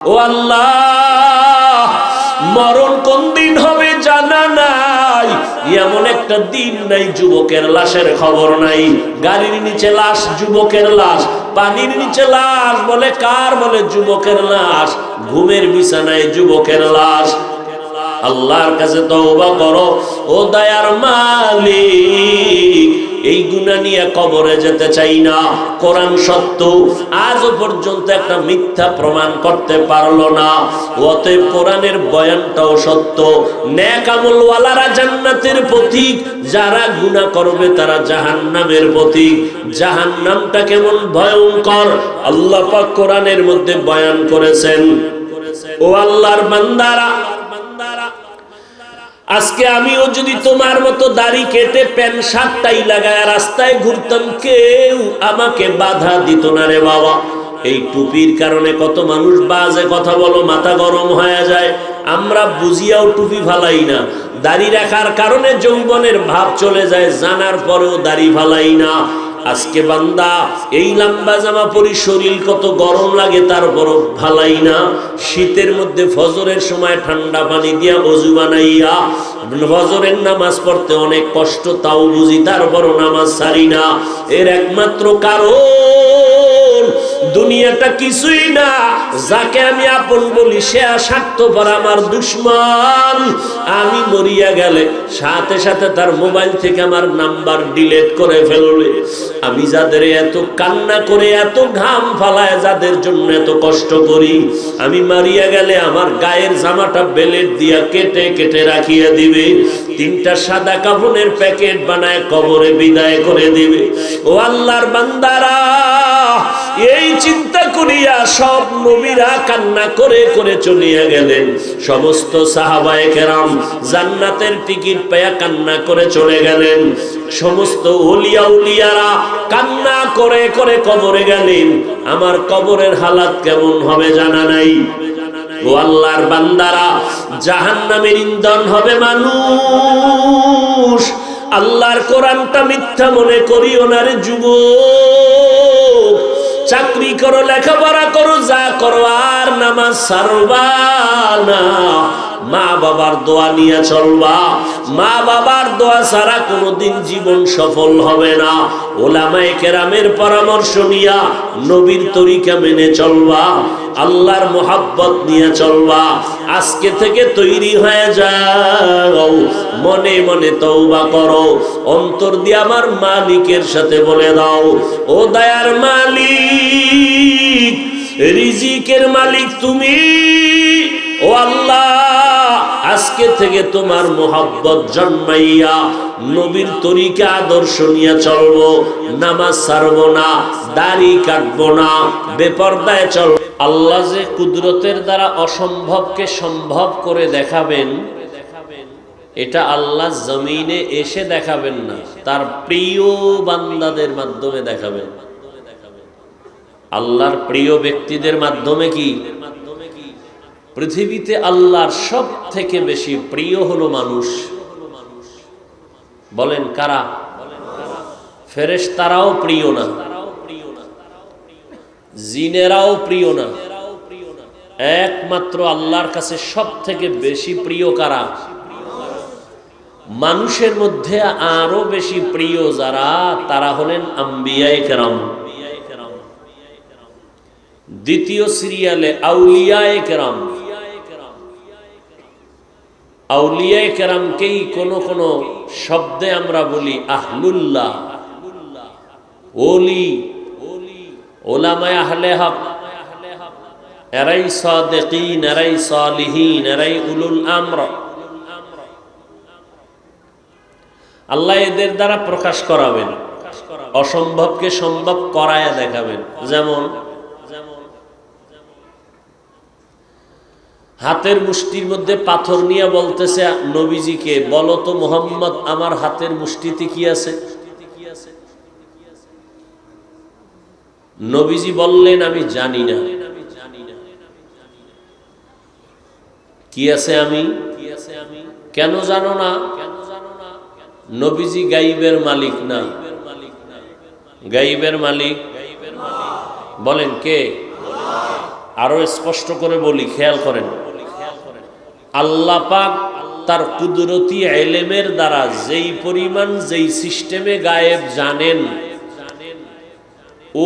ও আল্লাহ, মরণ কোন দিন হবে জানা নাই, এমন একটা দিন নাই যুবকের লাশের খবর নাই। গাড়ির নিচে লাশ, যুবকের লাশ, পানির নিচে লাশ, বলে কার? বলে যুবকের লাশ। ঘুমের বিছানায় যুবকের লাশ। আল্লাহর কাছে তওবা করো ও দয়ার মালিক, এই গুনাহ নিয়ে কবরে যেতে চাই না। কোরআন সত্য, আজও পর্যন্ত একটা মিথ্যা প্রমাণ করতে পারলো না। অতএব কোরআনের বয়ানটাও সত্য। নেক আমলওয়ালারা জান্নাতের পথিক, যারা গুনাহ করবে তারা জাহান্নামের পথিক। জাহান্নামটা কেমন ভয়ঙ্কর আল্লাহ পাক কোরআনের মধ্যে বয়ান করেছেন। ও আল্লাহর বান্দারা, আজকে আমিও যদি তোমার মতো দাড়ি কেটে প্যান্ট শার্টটাই লাগায় রাস্তায় ঘুরতাম, কেউ আমাকে বাধা দিত না রে বাবা। এই টুপির কারণে কত মানুষ বাজে কথা বলো, মাথা গরম হয়ে যায়। আমরা বুঝিয়াও টুপি ফালাই না। দাড়ি রাখার কারণে যৌবনের ভাব চলে যায়, জানার পরেও দাড়ি ফালাই না। আজকে বান্দা এই লম্বা জামা পরি, শরীর কত গরম লাগে তারপরও ফালাই না। শীতের মধ্যে ফজরের সময় ঠান্ডা পানি দিয়া ওযু বানাইয়া ফজরের নামাজ পড়তে অনেক কষ্ট, তাও বুঝি তারপরও নামাজ ছাড়ি না। এর একমাত্র কারণ দুনিয়াটা কিছুই না। যাকে আমি আপন বলি সে স্বার্থপর, আমার দুশমন। আমি মরিয়া গেলে সাথে সাথে তার মোবাইল থেকে আমার নাম্বার ডিলিট করে ফেলবে। আমি যাদের এত কান্না করে, এত ঘাম ফালায়, যাদের জন্য এত কষ্ট করি, আমি মারিয়া গেলে আমার গায়ের জামাটা বেলেট দিয়া কেটে কেটে রাখিয়া দিবে। 3টা সাদা কাফনের প্যাকেট বানায় কবরে বিদায় করে দিবে। ও আল্লাহর বান্দারা, এই চিন্তা করিয়া সব নবীরা কান্না করে করে চলিয়া গেলেন। সমস্ত সাহাবায়ে কেরাম জান্নাতের টিকিট পেয়ে কান্না করে চলে গেলেন। সমস্ত ওলিয়া উলিয়ারা কান্না করে করে কবরে গেলেন। আমার কবরের হালাত কেমন হবে জানা নাই। ও আল্লাহর বান্দারা, জাহান্নামের ইন্ধন হবে মানুষ। আল্লাহর কোরআনটা মিথ্যা মনে করিও না রে যুবক। চাকরি করো, লেখাপড়া করো, যা করো, আর নামাজ ছাড়বা না। মা বাবার দোয়া নিয়ে চলবা। মা বাবার দোয়া ছাড়া কোনোদিন জীবন সফল হবে না। ওলামায়ে কেরামের পরামর্শ নিয়া নবীর তরিকা মেনে চলবা। আল্লাহর মোহাব্বত নিয়ে চলবা। আজকে থেকে তৈরি হয়ে যাও, মনে মনে তওবা করো। অন্তর দিয়ে আমার মালিকের সাথে বলে দাও, ও দয়ার মালিক, রিজিকের মালিক তুমি। ও আল্লাহ, আজকে থেকে তোমার মোহাব্বত জন্মাইয়া নবীর তরিকা আদর্শ নিয়ে চলবো। নামাজ ছাড়বো না, দাড়ি কাটবো না, বেপরদায় চলবো। আল্লাহ যে কুদরতের দ্বারা অসম্ভবকে সম্ভব করে দেখাবেন, এটা আল্লাহ জমিনে এসে দেখাবেন না, তার প্রিয় বান্দাদের মাধ্যমে দেখাবেন। আল্লাহর প্রিয় ব্যক্তিদের মাধ্যমে। কি পৃথিবীতে আল্লাহর সব থেকে বেশি প্রিয় হলো মানুষ? বলেন কারা? ফেরেশতারাও প্রিয় না, জিনেরাও প্রিয় না। একমাত্র আল্লাহর কাছে সব থেকে বেশি প্রিয় কারা? মানুষের মধ্যে আরো বেশি প্রিয় যারা, তারা হলেন আম্বিয়ায়ে কেরাম। দ্বিতীয় সিরিয়ালে আউলিয়ায়ে কেরাম। আউলিয়ায়ে কেরামকেই কোন কোন শব্দে আমরা বলি আহলুল্লাহ, ওলি, ওলামায়ে আহলে হক। এরাই সাদিকিন, এরাই সালিহিন, এরাই উলুল আমর। আল্লাহ এদের দ্বারা প্রকাশ করাবেন, অসম্ভবকে সম্ভব করায়া দেখাবেন। যেমন হাতের মুষ্টির মধ্যে পাথর নিয়ে বলতেছে নবীজিকে, বলো তো মুহাম্মদ, আমার হাতের মুষ্টিতে কি আছে? নবীজি বললেন, আমি জানি না কি আছে। আমি কেন জানো না? নবীজি গাইবের মালিক না। গাইবের মালিক বলেন কে? আরো স্পষ্ট করে বলি, খেয়াল করেন, আল্লাহ পাক তার কুদরতি ইলমের দ্বারা যেই পরিমাণ যেই সিস্টেমে গায়েব জানেন,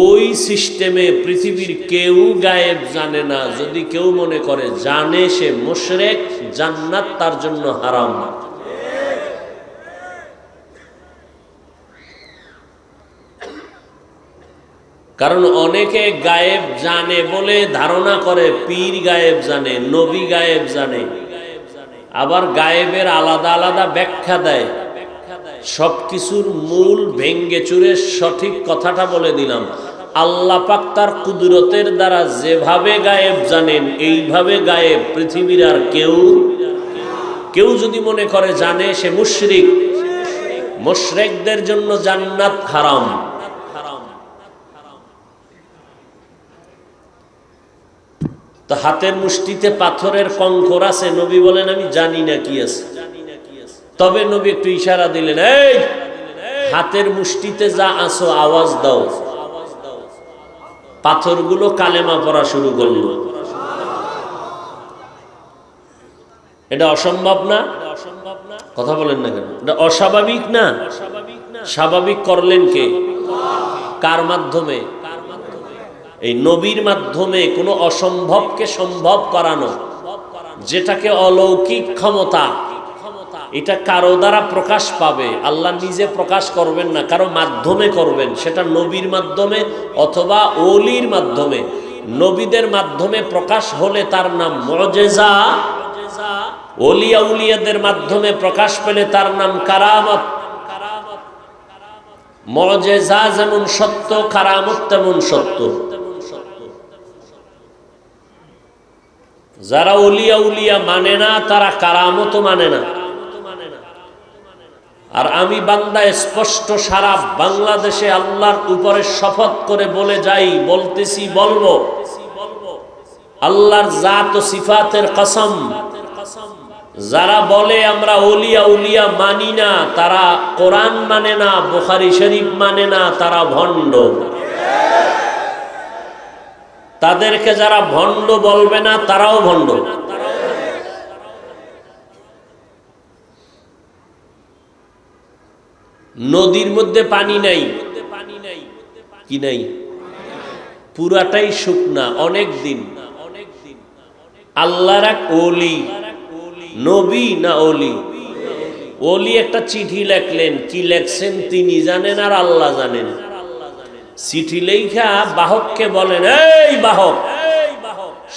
ওই সিস্টেমে পৃথিবীর কেউ গায়েব জানে না। যদি কেউ মনে করে জানে, সে মুশরিক, জান্নাত তার জন্য হারাম। কারণ অনেকে গায়েব জানে বলে ধারণা করে পীর গায়েব জানে, নবী গায়েব জানে, আবার গায়েবের আলাদা আলাদা ব্যাখ্যা দেয়। সবকিছুর মূল ভেঙ্গে চুরে সঠিক কথাটা বলে দিলাম। আল্লাহ পাক তার কুদরতের দ্বারা যেভাবে গায়েব জানেন, এইভাবে গায়েব পৃথিবীর আর কেউ যদি মনে করে জানে, সে মুশরিক। মুশরিকদের জন্য জান্নাত হারাম। তো হাতের মুষ্টিতে পাথরের কঙ্কর আছে, নবী বলেন আমি জানি না কি আছে। তবে নবী একটু ইশারা দিলেন, এই হাতের মুষ্টিতে যা আছো আওয়াজ দাও। পাথরগুলো কালেমা পড়া শুরু করলো। এটা অসম্ভব না? কথা বলেন না কেন? এটা অস্বাভাবিক না? স্বাভাবিক করলেন কে? কার মাধ্যমে? এই নবীর মাধ্যমে। কোনো অসম্ভবকে সম্ভব করানো, যেটাকে অলৌকিক ক্ষমতা, এটা কারো দ্বারা প্রকাশ পাবে। আল্লাহ নিজে প্রকাশ করবেন না, কারো মাধ্যমে করবেন। সেটা নবীর মাধ্যমে অথবা ওলির মাধ্যমে। নবীদের মাধ্যমে প্রকাশ হলে তার নাম মুআজিজা, ওলিয়া উলিয়াদের মাধ্যমে প্রকাশ পেলে তার নাম কারামত। মুআজিজা যেমন সত্য, কারামত তেমন সত্য। যারা ওলিয়া উলিয়া মানে না, তারা কারামত মানে না। আর আমি বান্দা স্পষ্ট সারা বাংলাদেশে আল্লাহর উপরে শপথ করে বলে যাই, বলতেছি, বলবো, আল্লাহর জাত ও সিফাতের কসম, যারা বলে আমরা ওলিয়া উলিয়া মানি না, তারা কোরআন মানে না, বুখারী শরীফ মানে না, তারা ভণ্ড। তাদেরকে যারা ভণ্ড বলবে না, তারাও ভণ্ড। নদীর মধ্যে পানি নাই, কি নাই? পুরাটাই শুকনা, অনেক দিন। আল্লাহর এক ওলি, নবী না ওলি? ওলি একটা চিঠি লেখলেন, কি লেখছেন তিনি জানেন আর আল্লাহ জানেন। চিঠি লেখা বাহককে বলেন, এই বাহক,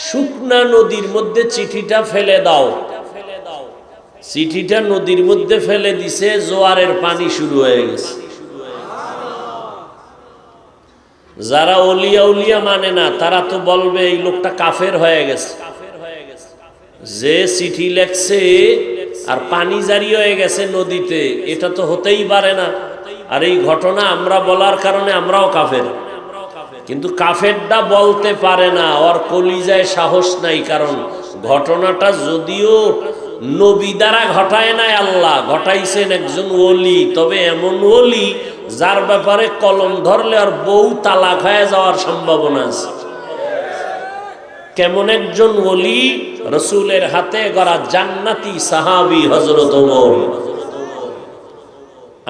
শুকনা নদীর মধ্যে চিঠিটা ফেলে দাও। চিঠিটা নদীর মধ্যে ফেলে দিছে, জোয়ারের পানি শুরু হয়ে গেছে। যারা ওলিয়া উলিয়া মানে না, তারা তো বলবে এই লোকটা কাফের হয়ে গেছে। যে চিঠি লেখছে আর পানি জারি হয়ে গেছে নদীতে, এটা তো হতেই পারে না। আর এই ঘটনা আমরা বলার কারণে আমরাও কাফের। কিন্তু কাফেরটা বলতে পারে না, ওর কলিজায় সাহস নাই। কারণ ঘটনাটা যদিও নবী দ্বারা ঘটায় নাই, আল্লাহ ঘটাইছেন একজন ওলি। তবে এমন ওলি যার ব্যাপারে কলম ধরলে আর বউ তালাক হয়ে যাওয়ার সম্ভাবনা আছে। কেমন একজন ওলি? রসুলের হাতে গড়া জান্নাতি সাহাবী হযরত ওমর।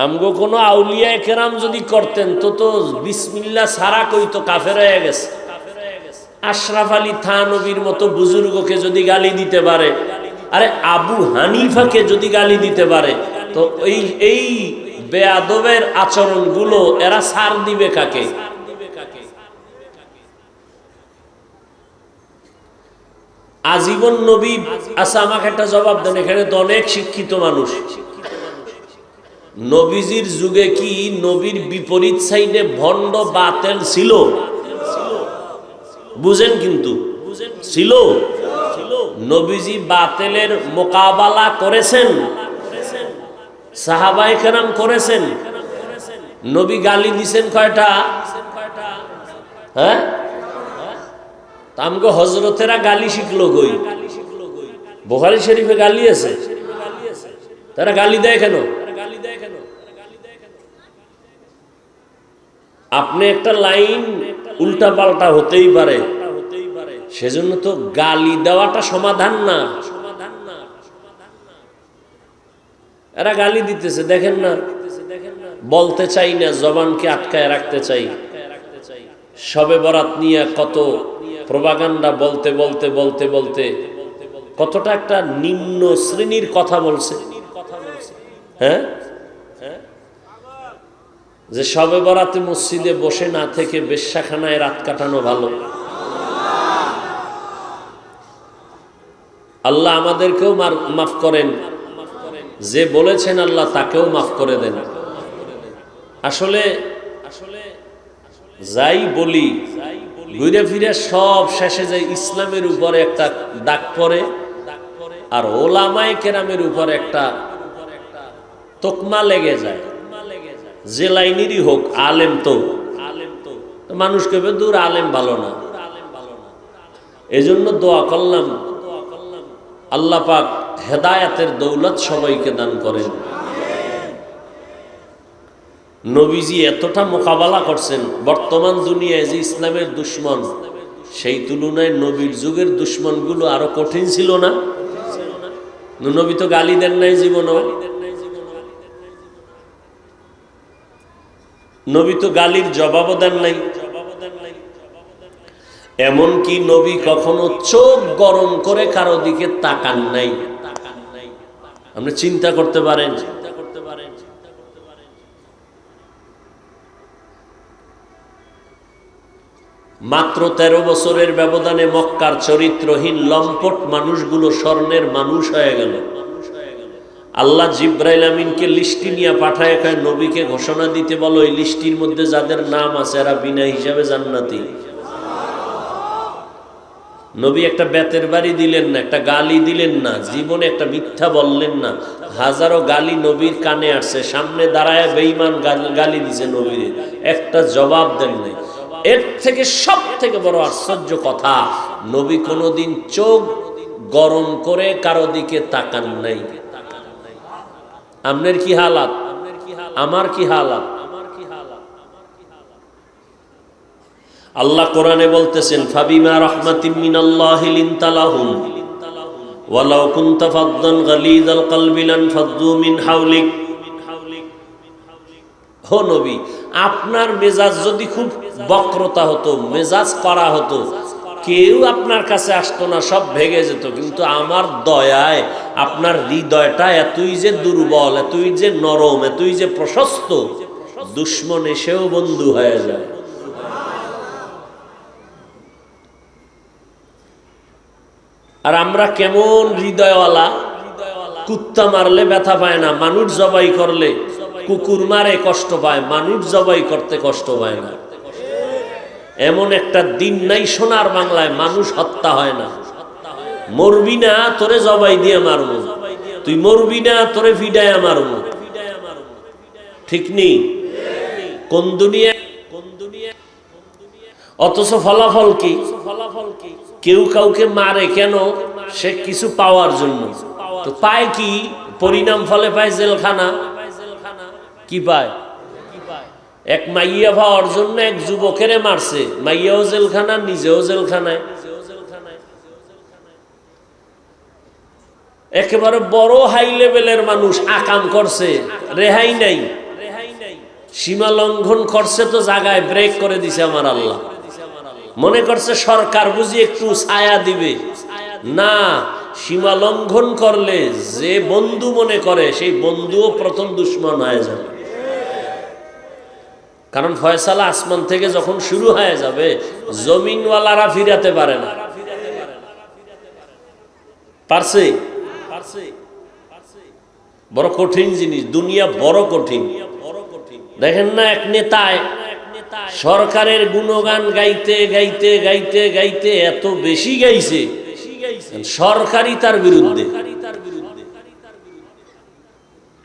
আমগো কোন আউলিয়া কেরাম যদি করতেন তো বিসমিল্লাহ ছাড়া কইতো কাফের হয়ে গেছে। আশরাফ আলী থানবীর মতো বুজুর্গকে যদি গালি দিতে পারে, আরে আবু হানিফাকে যদি গালি দিতে পারে, তো এই বেয়াদবের আচরণগুলো এরা ছাড় দিবে কাকে? আজীবন নবী। আচ্ছা আমাকে একটা জবাব দেন, এখানে তো অনেক শিক্ষিত মানুষ। নবীজির যুগে কি নবীর বিপরীত সাইডে ভণ্ড বাতেল ছিল? বুঝেন কিন্তু ছিল। নবীজি বাতেলের মোকাবেলা করেছেন, সাহাবায়ে কেরাম করেছেন। নবী গালি দিছেন কয়টা? হ্যাঁ, আমগো হযরতেরা গালি শিখলো কই? বুখারী শরীফে গালি আছে, তারা গালি দেয় কেন? আপনি একটা লাইন উল্টা পাল্টা হতেই পারে, সেজন্য তো গালি দেওয়াটা সমাধান না। এরা গালি দিতেছে, দেখেন না, বলতে চাই না, জবানকে আটকায় রাখতে চাই। শবে বরাত নিয়ে কত প্রোপাগান্ডা বলতে বলতে বলতে বলতে কতটা একটা নিম্ন শ্রেণীর কথা বলছে। হ্যাঁ, যে শবে বরাতে মসজিদে বসে না থেকে বেশ্যাখানায় রাত কাটানো ভালো। আল্লাহ আমাদেরকেও মাফ করেন, যে বলেছেন আল্লাহ তাকেও মাফ করে দেন। আসলে যাই বলি ঘুরে ফিরে সব শেষে যায় ইসলামের উপরে একটা দাগ পড়ে, আর ওলামায়ে কেরামের উপরে একটা তোকমা লেগে যায়। যে লাইনেরই হোক, আলেম তো মানুষ কবে দূর আলেম ভালো না। এজন্য দোয়া করলাম আল্লাহ পাক হেদায়েতের দৌলত সবাইকে দান করেন। নবীজি এতটা মোকাবেলা করছেন, বর্তমান দুনিয়ায় যে ইসলামের দুশ্মন, সেই তুলনায় নবীর যুগের দুশ্মনগুলো আরো কঠিন ছিল না? নবী তো গালি দেন নাই জীবনও, নবী তো গালির জবাবও দেন নাই। এমনকি নবী কখনো চোখ গরম করে কারো দিকে তাকান নাই। আপনি চিন্তা করতে পারেন, মাত্র 13 বছরের ব্যবধানে মক্কার চরিত্রহীন লম্পট মানুষগুলো স্বর্ণের মানুষ হয়ে গেল। আল্লাহ জিব্রাইল আমিনকে লিস্টি নিয়ে পাঠায়, কয় নবীকে ঘোষণা দিতে বলো, এই লিস্টির মধ্যে যাদের নাম আছে এরা বিনা হিসাবে জান্নাতি। নবী একটা বেতের বাড়ি দিলেন না, একটা গালি দিলেন না, জীবনে একটা মিথ্যা বললেন না। হাজারো গালি নবীর কানে আসছে, সামনে দাঁড়ায় বেঈমান গালি দিছে নবীর, একটা জবাব দেন নাই। এর থেকে সব থেকে বড় আশ্চর্য কথা, নবী কোনোদিন চোখ গরম করে কারো দিকে তাকান নাই। আপনার কি হালাত, আমার কি হালাত? আল্লাহ কোরআনে বলতেছেন, ফাবিমা রাহমাতিম মিনাল্লাহি লিনতা লাহুম ওয়ালাউ কুনতা ফাদ্দান গালিযাল কলবি লানফাদ্দু মিন হাওলিক। ও নবী, আপনার মেজাজ যদি খুব বক্রতা হতো, মেজাজ করা হতো, কেউ আপনার কাছে আসতো না, সব ভেঙে যেত। কিন্তু আমার দয়ায় আপনার হৃদয়টা এতই যে দুর্বল, এতই যে নরম, এতই যে প্রশস্ত, দুশ্মন এসেও বন্ধু হয়ে যায়। আর আমরা কেমন হৃদয়ওয়ালা, কুত্তা মারলে ব্যথা পায় না, মানুষ জবাই করলে, কুকুর মারে কষ্ট পায়, মানুষ জবাই করতে কষ্ট পায় না। এমন একটা দিন নাই সোনার বাংলায় মানুষ হত্যা হয় না। মরবি না, তোরে জবাই দিয়ে মারবো, তুই মরবি না, তোরে ফিডায়া মারবো, ঠিক নেই? কোন দুনিয়া? অথচ ফলাফল কি? কেউ কাউকে মারে কেন? সে কিছু পাওয়ার জন্য। তো পায় কি? পরিণাম ফলে পায় জেলখানা। কি পায়? এক মাইয়া পাওয়ার জন্য এক যুবকের মারছে, মাইয়াও জেলখানা, নিজেও জেলখানায়। একেবারে বড় হাই লেভেলের মানুষ আকাম করছে, রেহাই নাই, সীমা লঙ্ঘন করছে তো জায়গায় ব্রেক করে দিছে আমার আল্লাহ। মনে করছে সরকার বুঝি একটু ছায়া দিবে, না, সীমা লঙ্ঘন করলে যে বন্ধু মনে করে সেই বন্ধুও প্রথম দুশ্মন হয়ে যাবে। কারণ ফয়সালা আসমান থেকে যখন শুরু হয়ে যাবে, জমিনওয়ালারা ফিরাতে পারে না। পারছে? বড় কঠিন জিনিস, দুনিয়া বড় কঠিন। দেখেন না, এক নেতায় সরকারের গুণগান গাইতে গাইতে গাইতে গাইতে এত বেশি গাইছে, সরকারই তার বিরুদ্ধে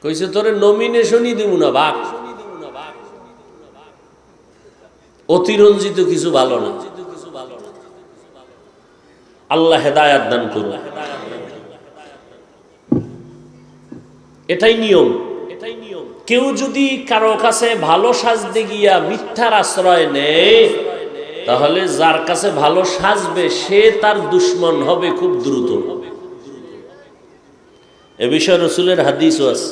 কইছে, তোরে নমিনেশনই দিব না, ভাগ। অতিরঞ্জিত কিছু ভালো না। আল্লাহ হেদায়াত দান করুন। এটাই নিয়ম। কেউ যদি কারো কাছে ভালো সাজতে গিয়া মিথ্যার আশ্রয় নেয়, তাহলে যার কাছে ভালো সাজবে সে তার দুশ্মন হবে খুব দ্রুত। এ বিষয়ে রাসূলের হাদিসও আছে,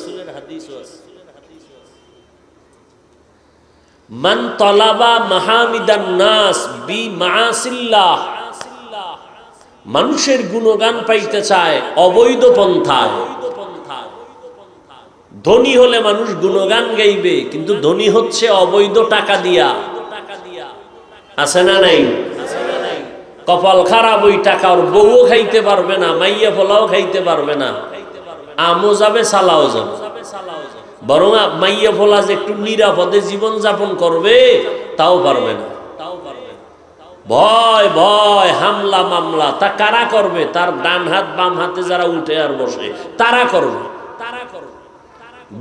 মান তালাবা মাহামিদান নাস বি মাআসিল্লাহ, মানুষের গুণগান পাইতে চায় অবৈধ পন্থায়। ধনী হলে মানুষ গুণগান গাইবে, কিন্তু ধনী হচ্ছে অবৈধ টাকা দিয়া। আছে না নাই? কপাল খারাপ ওই টাকা, ওর বউও খাইতে পারবে না, মাইয়া ফলাও খাইতে পারবে না, আমও যাবে সালাও যাবে। বরং মাইয়া ফলা যে একটু নিরাপদে জীবন যাপন করবে তাও পারবে না। ভয় ভয় হামলা মামলা তা কারা করবে? তার ডান হাত বাম হাতে যারা উঠে আর বসে তারা করবে।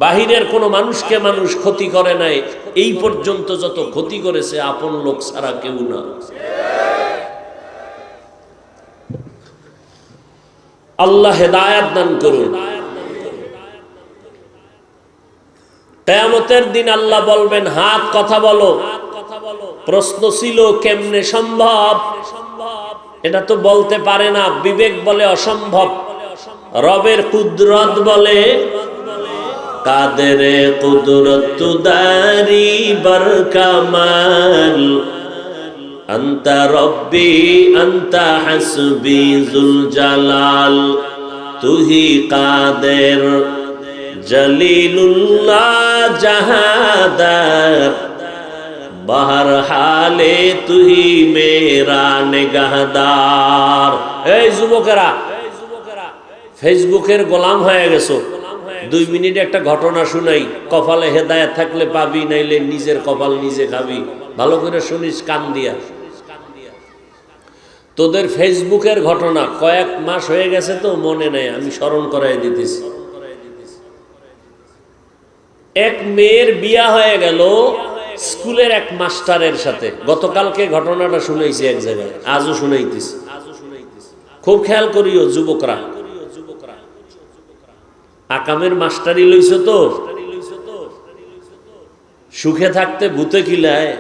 বাহিরের কোন মানুষকে মানুষ ক্ষতি করে নাই, এই পর্যন্ত যত ক্ষতি করেছে আপন লোক ছাড়া কেউ না। আল্লাহ হেদায়েত দান করুন। কিয়ামতের দিন আল্লাহ বলবেন, হাত কথা বলো। প্রশ্ন ছিল কেমনে সম্ভব? এটা তো বলতে পারে না, বিবেক বলে অসম্ভব। রবের কুদরত বলে কাদেরে কুদরত দারি বরকামাল, আনতা রব্বি আনতা হাসবি যুল জালাল, তুহি কাদের জলিলুল্লাহ জাহাদার, বাহার হালে তুহি মেরা নিগাহদার। এই যুবকেরা, ফেসবুকের গোলাম হয়ে গেছো। 2 মিনিট একটা ঘটনা শুনাই, কপালে হেদায়েত থাকলে পাবি, নাইলে নিজের কপাল নিজে খাবি। ভালো করে শুনিস কান দিয়া। তোদের ফেসবুকের ঘটনা কয়েক মাস হয়ে গেছে তো মনে নেই, আমি স্মরণ করাই দিতেছি। এক মেয়ের বিয়া হয়ে গেল স্কুলের এক মাস্টারের সাথে। গতকালকে ঘটনাটা শুনাইছি এক জায়গায়, আজও শুনাইতেছি। খুব খেয়াল করিও যুবকরা, আকামের মাস্টারি লইছ তো, সুখে থাকতে ভূতে কিলায়,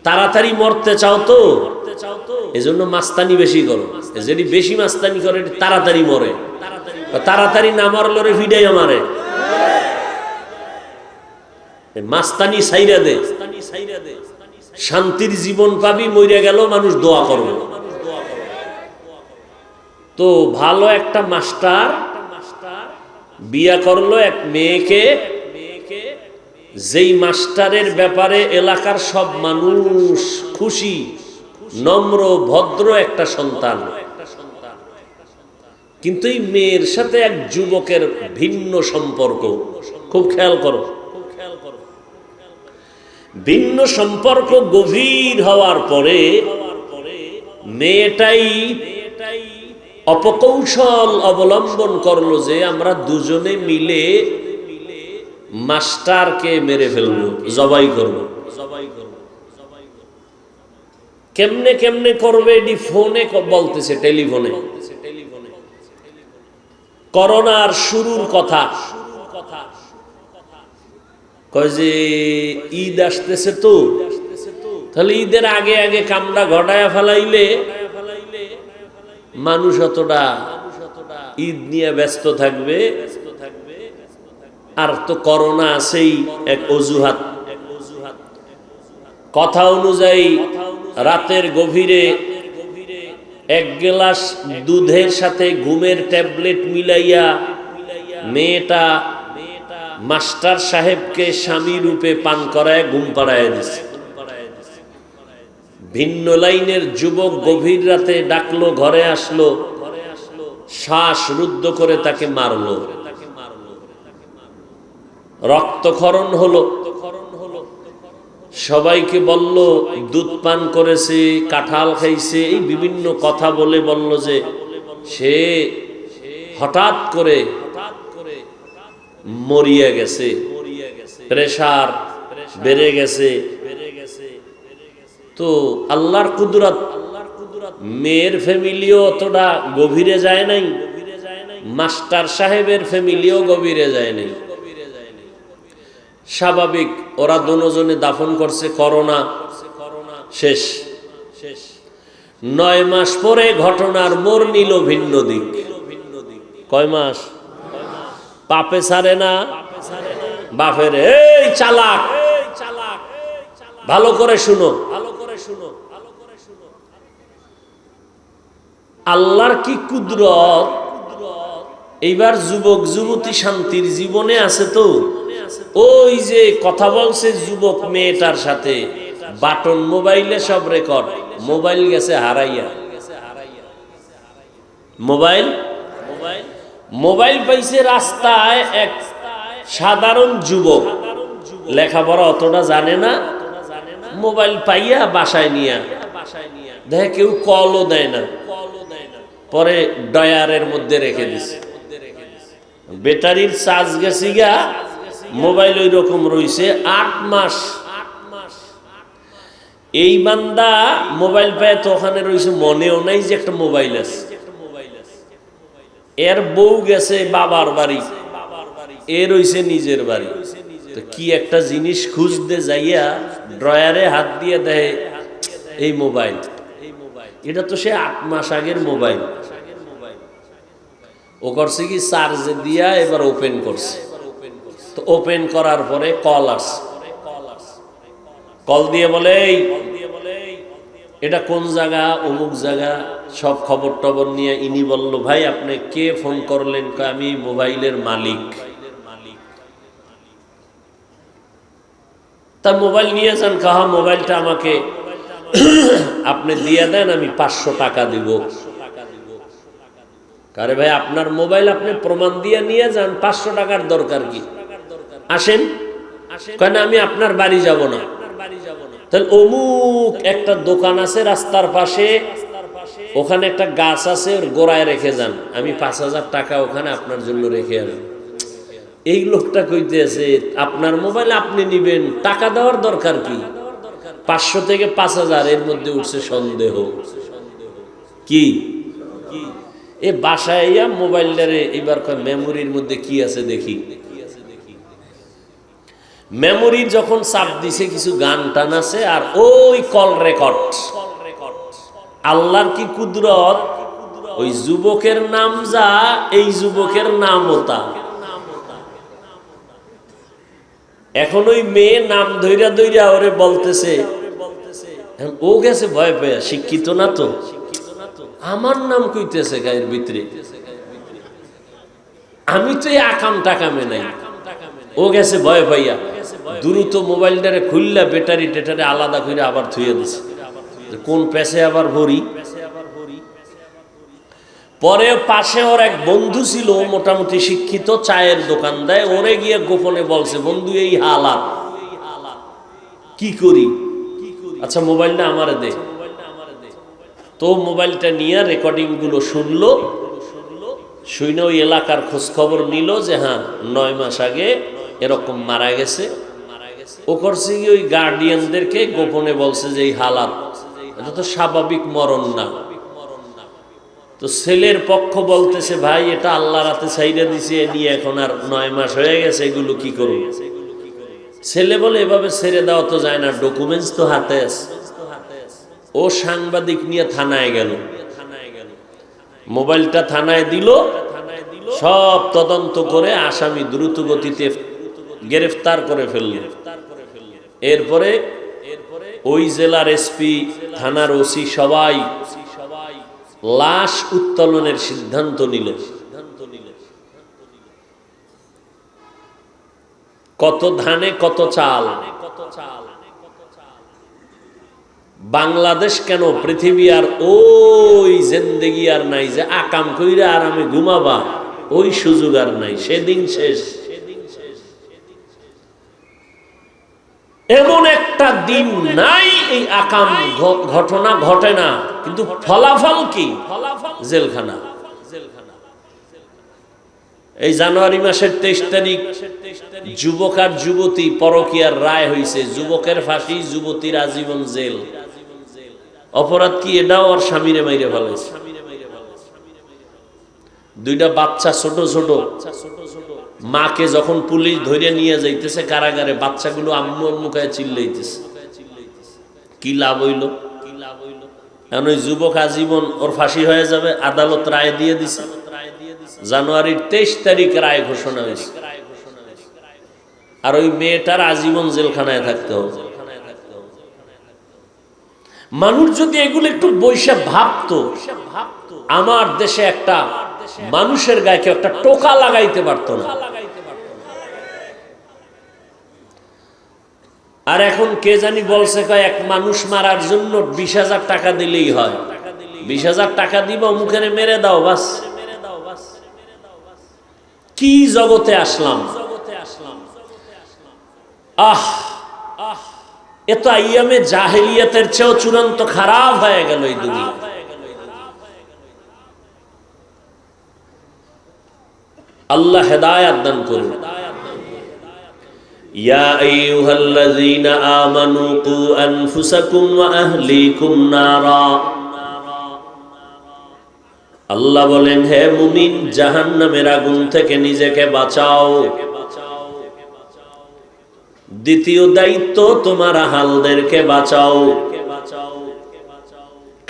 তাড়াতাড়ি মরতে চাও তো, এজন্য মাস্তানি বেশি করো। যদি বেশি মাস্তানি করে তাড়াতাড়ি মরে, তাড়াতাড়ি না মরলে রে ভিডাইয়া মারে। মাস্তানি সাইরা দে, শান্তির জীবন পাবি। মইরা গেল মানুষ দোয়া করবে। তো ভালো একটা মাস্টার বিয়া করলো এক মেয়েকে, যেই মাস্টারের ব্যাপারে এলাকার সব মানুষ খুশি, নম্র ভদ্র একটা সন্তান। কিন্তু এই মেয়ের সাথে এক যুবকের ভিন্ন সম্পর্ক। খুব খেয়াল করো, ভিন্ন সম্পর্ক গভীর হওয়ার পরে মেয়েটাই অপকৌশল অবলম্বন করলো যে আমরা দুজনে মিলে মাস্টারকে মেরে ফেলবো, জবাই করবো। কেমনে কেমনে করবে এটি ফোনে বলতেছে, টেলিফোনে। করোনার শুরুর কথা কয় যে ঈদ আসতেছে তো, তাহলে ঈদের আগে আগে কামটা ঘটায়া ফেলাইলে মানুষ অতটা ঈদ নিয়ে ব্যস্ত থাকবে। আর তো করোনা আছেই এক অজুহাত। কথা অনুযায়ী রাতের গভীরে 1 গ্লাস দুধের সাথে ঘুমের ট্যাবলেট মিলাইয়া মেয়েটা মাস্টার সাহেবকে স্বামী রূপে পান করায় ঘুম পাড়ায় দিছে। ভিন্ন লাইনের যুবক গভীর রাতে ডাকলো, ঘরে আসলো, শ্বাস রুদ্ধ করে তাকে মারলো, রক্তক্ষরণ হলো। সবাইকে বলল দুধ পান করেছে, কাঁঠাল খাইছে, এই বিভিন্ন কথা বলে বলল যে সে হঠাৎ করে মরিয়া গেছে, প্রেসার বেড়ে গেছে। তো আল্লাহর কুদরত, মেয়ের ফ্যামিলিও অতটা গভীরে যায় নাই, মাস্টার সাহেবের ফ্যামিলিও গভীরে যায় নাই। স্বাভাবিক, ওরা দুজনে দাফন করছে। করোনা শেষ। 9 মাস পরে ঘটনার মোড় নিল ভিন্ন দিক। কয় মাস? পাপে ছাড়ে না বাপের। এই চালাক, ভালো করে শুনো, আল্লাহর কি কুদরত। এইবার যুবক যুবতী শান্তির জীবনে আছে তো, ওই যে কথা বলছে যুবক মেয়েটার সাথে, বাটন মোবাইলে সব রেকর্ড, মোবাইল গেছে হারাইয়া। মোবাইল পাইছে রাস্তায় এক সাধারণ যুবক, লেখাপড়া অতটা জানে না, মোবাইল পাইয়া বাসায় নিয়া দেখে কেউ কলও দেয় না, পরে ডয়ারের মধ্যে রেখে দিছে। ব্যাটারির চার্জ গেছে গা, মোবাইল ওই রকম রইছে 8 মাস। এই বান্দা মোবাইল পায় তো ওখানে রইছে, মনেও নাই যে একটা মোবাইল আছে। এর বউ গেছে বাবার বাড়ি, এ রইছে নিজের বাড়ি। তো কি একটা জিনিস খুঁজতে যাইয়া ড্রয়ারে হাত দিয়ে দেয় এই মোবাইল। এটা তো সে 8 মাস আগের মোবাইল। ও করছে কি চার্জে দিয়া এবার ওপেন করছে। তো ওপেন করার পরে কল আসছে, কল দিয়ে বলে এটা কোন জায়গা, অমুক জায়গা, সব খবর টবর নিয়ে ইনি বলল, ভাই আপনি কে ফোন করলেন? আমি মোবাইলের মালিক। তা মোবাইল নিয়ে যান, কাহা মোবাইলটা আমাকে আপনি দিয়ে দেন, আমি 500 টাকা দিব। আরে ভাই আপনার মোবাইল আপনি প্রমাণ দিয়ে নিয়ে যান, 500 টাকার দরকার কি? আসেন। কেন আমি আপনার বাড়ি যাব না। তাহলে অমুক একটা দোকান আছে রাস্তার পাশে, ওখানে একটা গাছ আছে, ওর গোড়ায় রেখে যান, আমি 5000 টাকা ওখানে আপনার জন্য রেখে আনি। এই লোকটা কইতেছে আপনার মোবাইল আপনি নিবেন, টাকা দেওয়ার দরকার কি? 500 থেকে 5000 এর মধ্যে উঠছে সন্দেহ। কি এ বাসায় মোবাইলটারে এবার মেমোরির মধ্যে কি আছে দেখি। মেমোরি যখন চাপ দিছে কিছু গান টান আছে, আর ওই কল রেকর্ড। আল্লাহর কি কুদরত, ওই যুবকের নাম যা, এই যুবকের নামও তা। এখন ওই মেয়ে নাম ধইরা ধইরা ওরে বলতেছে, ও গেছে ভয় পেয়ে, শিক্ষিত না তো, আমার নাম কইতেছে গায়ের ভিতরে, আমি তো এই আকাম টাকামে নাই। ও গেছে ভয় পাইয়া, দ্রুত মোবাইলটারে খুললা ব্যাটারি টেটারে আলাদা করে আবার থুয়ে দিছে, কোন পেছে আবার ভরি। পরে পাশে ওর এক বন্ধু ছিল মোটামুটি শিক্ষিত, চায়ের দোকান দেয়, ওরে গিয়ে গোপনে বলছে, বন্ধু এই হালাত, কি করি? আচ্ছা মোবাইলটা আমারে দে। তো মোবাইলটা নিয়ে রেকর্ডিং গুলো শুনলো, শুনে ওই এলাকার খোঁজ খবর নিল যে হ্যাঁ 9 মাস আগে এরকম মারা গেছে। ও করছে কি ওই গার্ডিয়ানদেরকে গোপনে বলছে যে এই হালাত, এটা তো স্বাভাবিক মরণ না। তো ছেলের পক্ষ বলতেছে ভাই এটা আল্লাহ রাতে ছাইড়া দিছে, এ নিয়ে এখন আর 9 মাস হয়ে গেছে, এগুলো কি করব? ছেলে বলে এভাবে ছেড়ে দেওয়া তো যায় না, ডকুমেন্টস তো হাতে আছে। ও সাংবাদিক নিয়ে থানায় গেল, মোবাইলটা থানায় দিল, সব তদন্ত করে আসামি দ্রুত গতিতে গ্রেফতার করে ফেলল। এরপরে ওই জেলার এসপি, থানার ওসি সবাই লাশ উত্তোলনের সিদ্ধান্ত নিল। কত ধানে কত চাল। বাংলাদেশ কেন, পৃথিবী আর ওই জিন্দেগি আর নাই যে আকাম কইরা আর আমি ঘুমাবা, ওই সুযোগ আর নাই, সেদিন শেষ। এমন একটা দিন নাই এই আকাম ঘটনা ঘটে না, কিন্তু ফলাফল কি? জেলখানা। এই জানুয়ারি মাসের 23 তারিখ যুবক আর যুবতী পরকীয়ার রায় হয়েছে, যুবকের ফাঁসি, যুবতীর আজীবন জেল। অপরাধ কি? এটাও আর স্বামীরে মাইরে ফেলেছে। 2টা বাচ্চা ছোট ছোট, মাকে যখন পুলিশ ধরে নিয়ে যাইতেছে কারাগারে, বাচ্চাগুলো আম্মু আম্মু কায়ে চিল্লাইতেছে। কি লাভ হইল? এখন ওই যুবক আজীবন ওর ফাঁসি হয়ে যাবে, আদালত রায় দিয়ে দিছে। জানুয়ারির 23 তারিখ রায় ঘোষণা হয়েছে। আর ওই মেয়েটার আজীবন জেলখানায় থাকতে হবে। মানুষ যদি এগুলো একটু বৈশা ভাবতো, আমার দেশে একটা মানুষের গায়ে কেউ একটা টোকা লাগাইতে পারতো না। আর এখন কে জানি বলছে এক মানুষ মারার জন্য 20,000 টাকা দিলেই হয়। 20,000 টাকা দিব, মুখে মেরে দাও, বাস। কি জগতে আসলাম! এত আইয়ামে জাহেলিয়াতের চেয়েও চূড়ান্ত খারাপ হয়ে গেল এই দুনিয়া। আল্লাহ হেদায়েত দান করুন। ইয়া আইয়ুহাল্লাযীনা আমানু কু আনফুসাকুম ওয়া আহলিকুম নারা। আল্লাহ বলেন, হে মুমিন, জাহান্নামের আগুন থেকে নিজেকে বাঁচাও। দ্বিতীয় দায়িত্ব, তোমার আহালদেরকে বাঁচাও।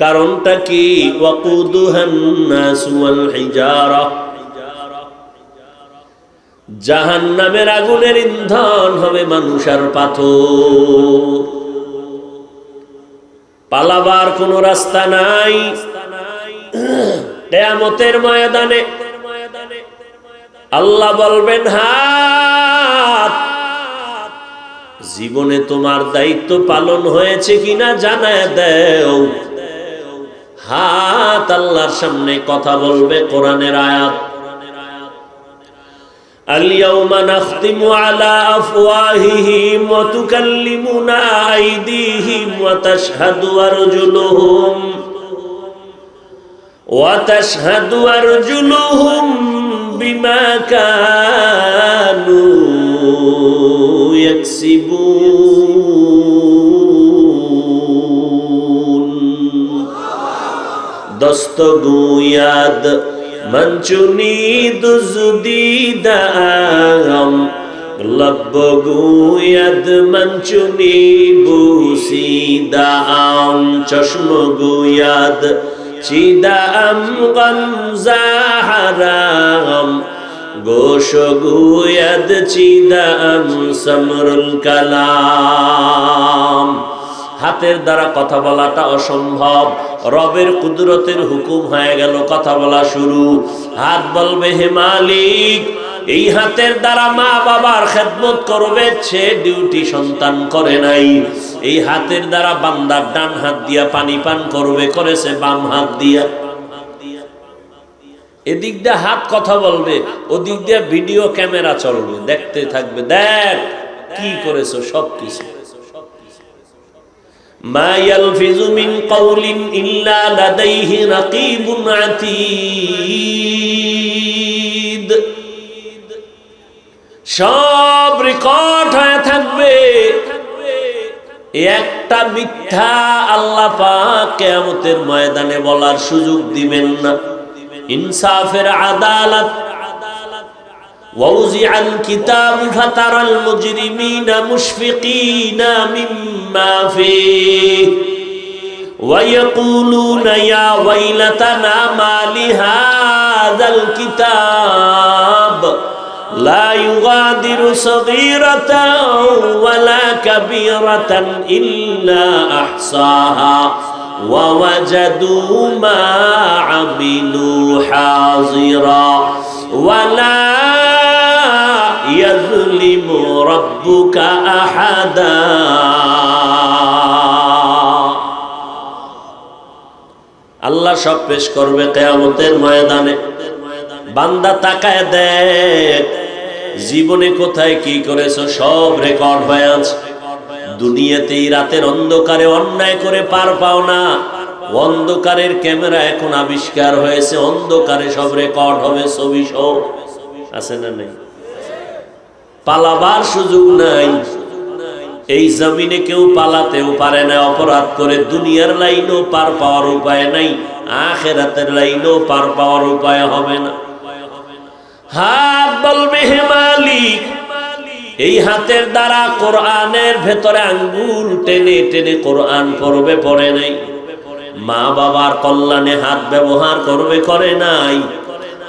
কারণটা কি? ওয়াকুদুহান নাস ওয়াল হিজারা। জাহান্নামের আগুনের ইন্ধন হবে মানুষ আর পাথর। পালাবার কোনো রাস্তা নাই। কিয়ামতের ময়দানে আল্লাহ বলবেন, হাত, জীবনে তোমার দায়িত্ব পালন হয়েছে কিনা জানায় দাও। হাত আল্লাহর সামনে কথা বলবে। কোরআনের আয়াত, আল-ইয়াওমা নাখতিমু আলা আফওয়াহিহিম ওয়া তুকাল্লিমুনা আইদিহিম ওয়া তাশহাদু আরজুলুহুম বিমা কানু ইয়াকসিবুন। দস্তগুয়াদ মঞ্চুনি দুজদিদাম, লব্বগুয়াদ মঞ্চুনি বুসিদাম, চশমগুয়াদ চিদাম গমজাহারাম, গোশগুয়াদ চিদাম সমরুল কালাম। হাতের দ্বারা কথা বলাটা অসম্ভব, রবের কুদরতের হুকুম হয়ে গেল, কথা বলা শুরু। হাত বলবে, হে মালিক, এই হাতের দ্বারা মা বাবার খেদমত করবে, সে ডিউটি সন্তান করে নাই। এই হাতের দ্বারা বান্দার ডান হাত দিয়া পানি পান করবে, করেছে বাম হাত দিয়া। এদিক দিয়ে হাত কথা বলবে, ওদিক দিয়ে ভিডিও ক্যামেরা চলবে, দেখতে থাকবে, দেখ কি করেছো সবকিছু। মা ইয়ালফিযু মিন কাওলিন ইল্লা লাদাইহি রাকীবুন আতীদ। সব রেকর্ড হয়ে থাকবে। একটা মিথ্যা আল্লাহ পাক কিয়ামতের ময়দানে বলার সুযোগ দিবেন না। ইনসাফের আদালত। ووزع الكتاب فترى المجرمين مشفقين مما فيه ويقولون يا ويلتنا ما لهذا الكتاب لا يغادر صغيرة ولا كبيرة إلا أحصاها ووجدوا ما عملوا حاضرا ولا يظلم ربك أحدا। আল্লাহ সব পেশ করবে কিয়ামতের ময়দানে। বান্দা তাকায় দেখ, জীবনে কোথায় কি করেছো সব রেকর্ড হয়ে আছে। দুনিয়াতেই রাতের অন্ধকারে অন্যায় করে পার পাও না, অন্ধকারের ক্যামেরা এখন আবিষ্কার হয়েছে, অন্ধকারে সব রেকর্ড হবে, ছবি সব আছে না নেই? পালাবার সুযোগ নাই। এই জমিনে কেউ পালাতেও পারে না, অপরাধ করে দুনিয়ার লাইনও পার পাওয়ার উপায় নাই, আখিরাতের লাইনও পার পাওয়ার উপায় হবে না। হাত বলবে, হে মালিক, এই হাতের দ্বারা কোরআনের ভেতরে আঙ্গুল টেনে টেনে কোরআন পড়বে, পড়ে নাই। মা বাবার কল্যাণে হাত ব্যবহার করবে, করে নাই।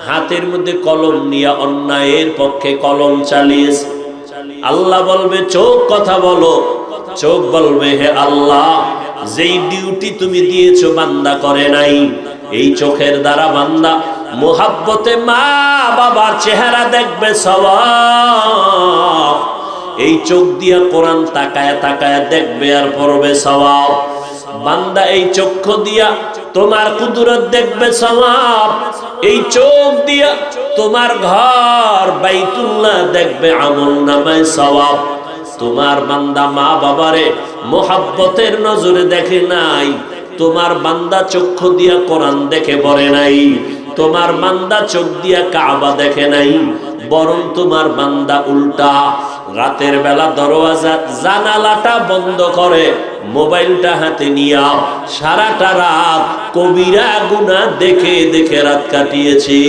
হাতের মধ্যে কলম নিয়ে অন্যায়ের পক্ষে কলম চালিয়েছে। আল্লাহ বলবে চোখ কথা বলো, চোখ বলবে হে আল্লাহ, যেই ডিউটি তুমি দিয়েছো বান্দা করে নাই, এই চোখের দ্বারা বান্দা মোহাব্বতে মা বাবার চেহারা দেখবে সওয়াব। এই চোখ দিয়া কোরআন তাকায় তাকায় দেখবে আর পড়বে সওয়াব। বান্দা এই চক্ষু দিয়া তোমার কুদরত দেখবে সওয়াব। এই চোখ দিয়া তোমার ঘর বাইতুল্লাহ দেখবে, আমল নামায় সওয়াব। তোমার বান্দা মা বাবারে মোহাব্বতের নজরে দেখে নাই, তোমার বান্দা চক্ষু দিয়া কোরআন দেখে পড়ে নাই, তোমার বান্দা চোখ দিয়া কাবা দেখে নাই, বরং তোমার বান্দা উল্টা রাতের বেলা দরওয়াজা জানালাটা বন্ধ করে মোবাইলটা হাতে নিয়া সারাটা রাত কবিরা গুনাহ দেখে দেখে রাত কাটিয়েছি।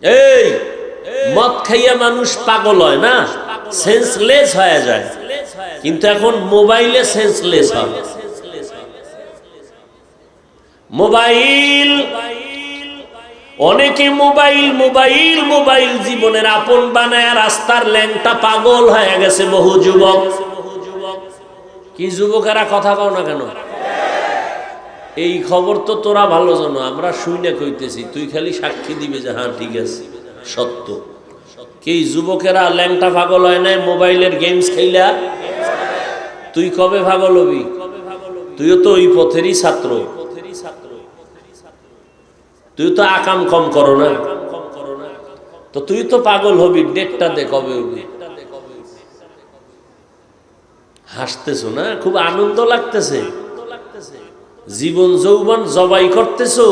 এই মদ খাইয়া মানুষ পাগল হয় না, সেন্সলেস হয়ে যায়, কিন্তু এখন মোবাইলে সেন্সলেস হয়। মোবাইল, অনেকে মোবাইল মোবাইল মোবাইল জীবনের আপন বানায় রাস্তার ল্যাংটা পাগল হয়ে গেছে বহু যুবক। কি যুবকেরা কথা কও না কেন? এই খবর তো তোরা ভালো জানো, আমরা শুই না কইতেছি, তুই খালি সাক্ষী দিবে যে হ্যাঁ ঠিক আছে সত্য। কি যুবকেরা ল্যাংটা পাগল হয় নাই মোবাইলের গেমস খেলা? তুই কবে পাগল হবি? তুইও তো ওই পথেরই ছাত্র, তুই তো আকাম কম করো না, তো তুই তো পাগল হবি। ডেটটা দে কবে হবি? হাসতেছো না? খুব আনন্দ লাগতেছে? জীবন যৌবন জবাই করতেছো?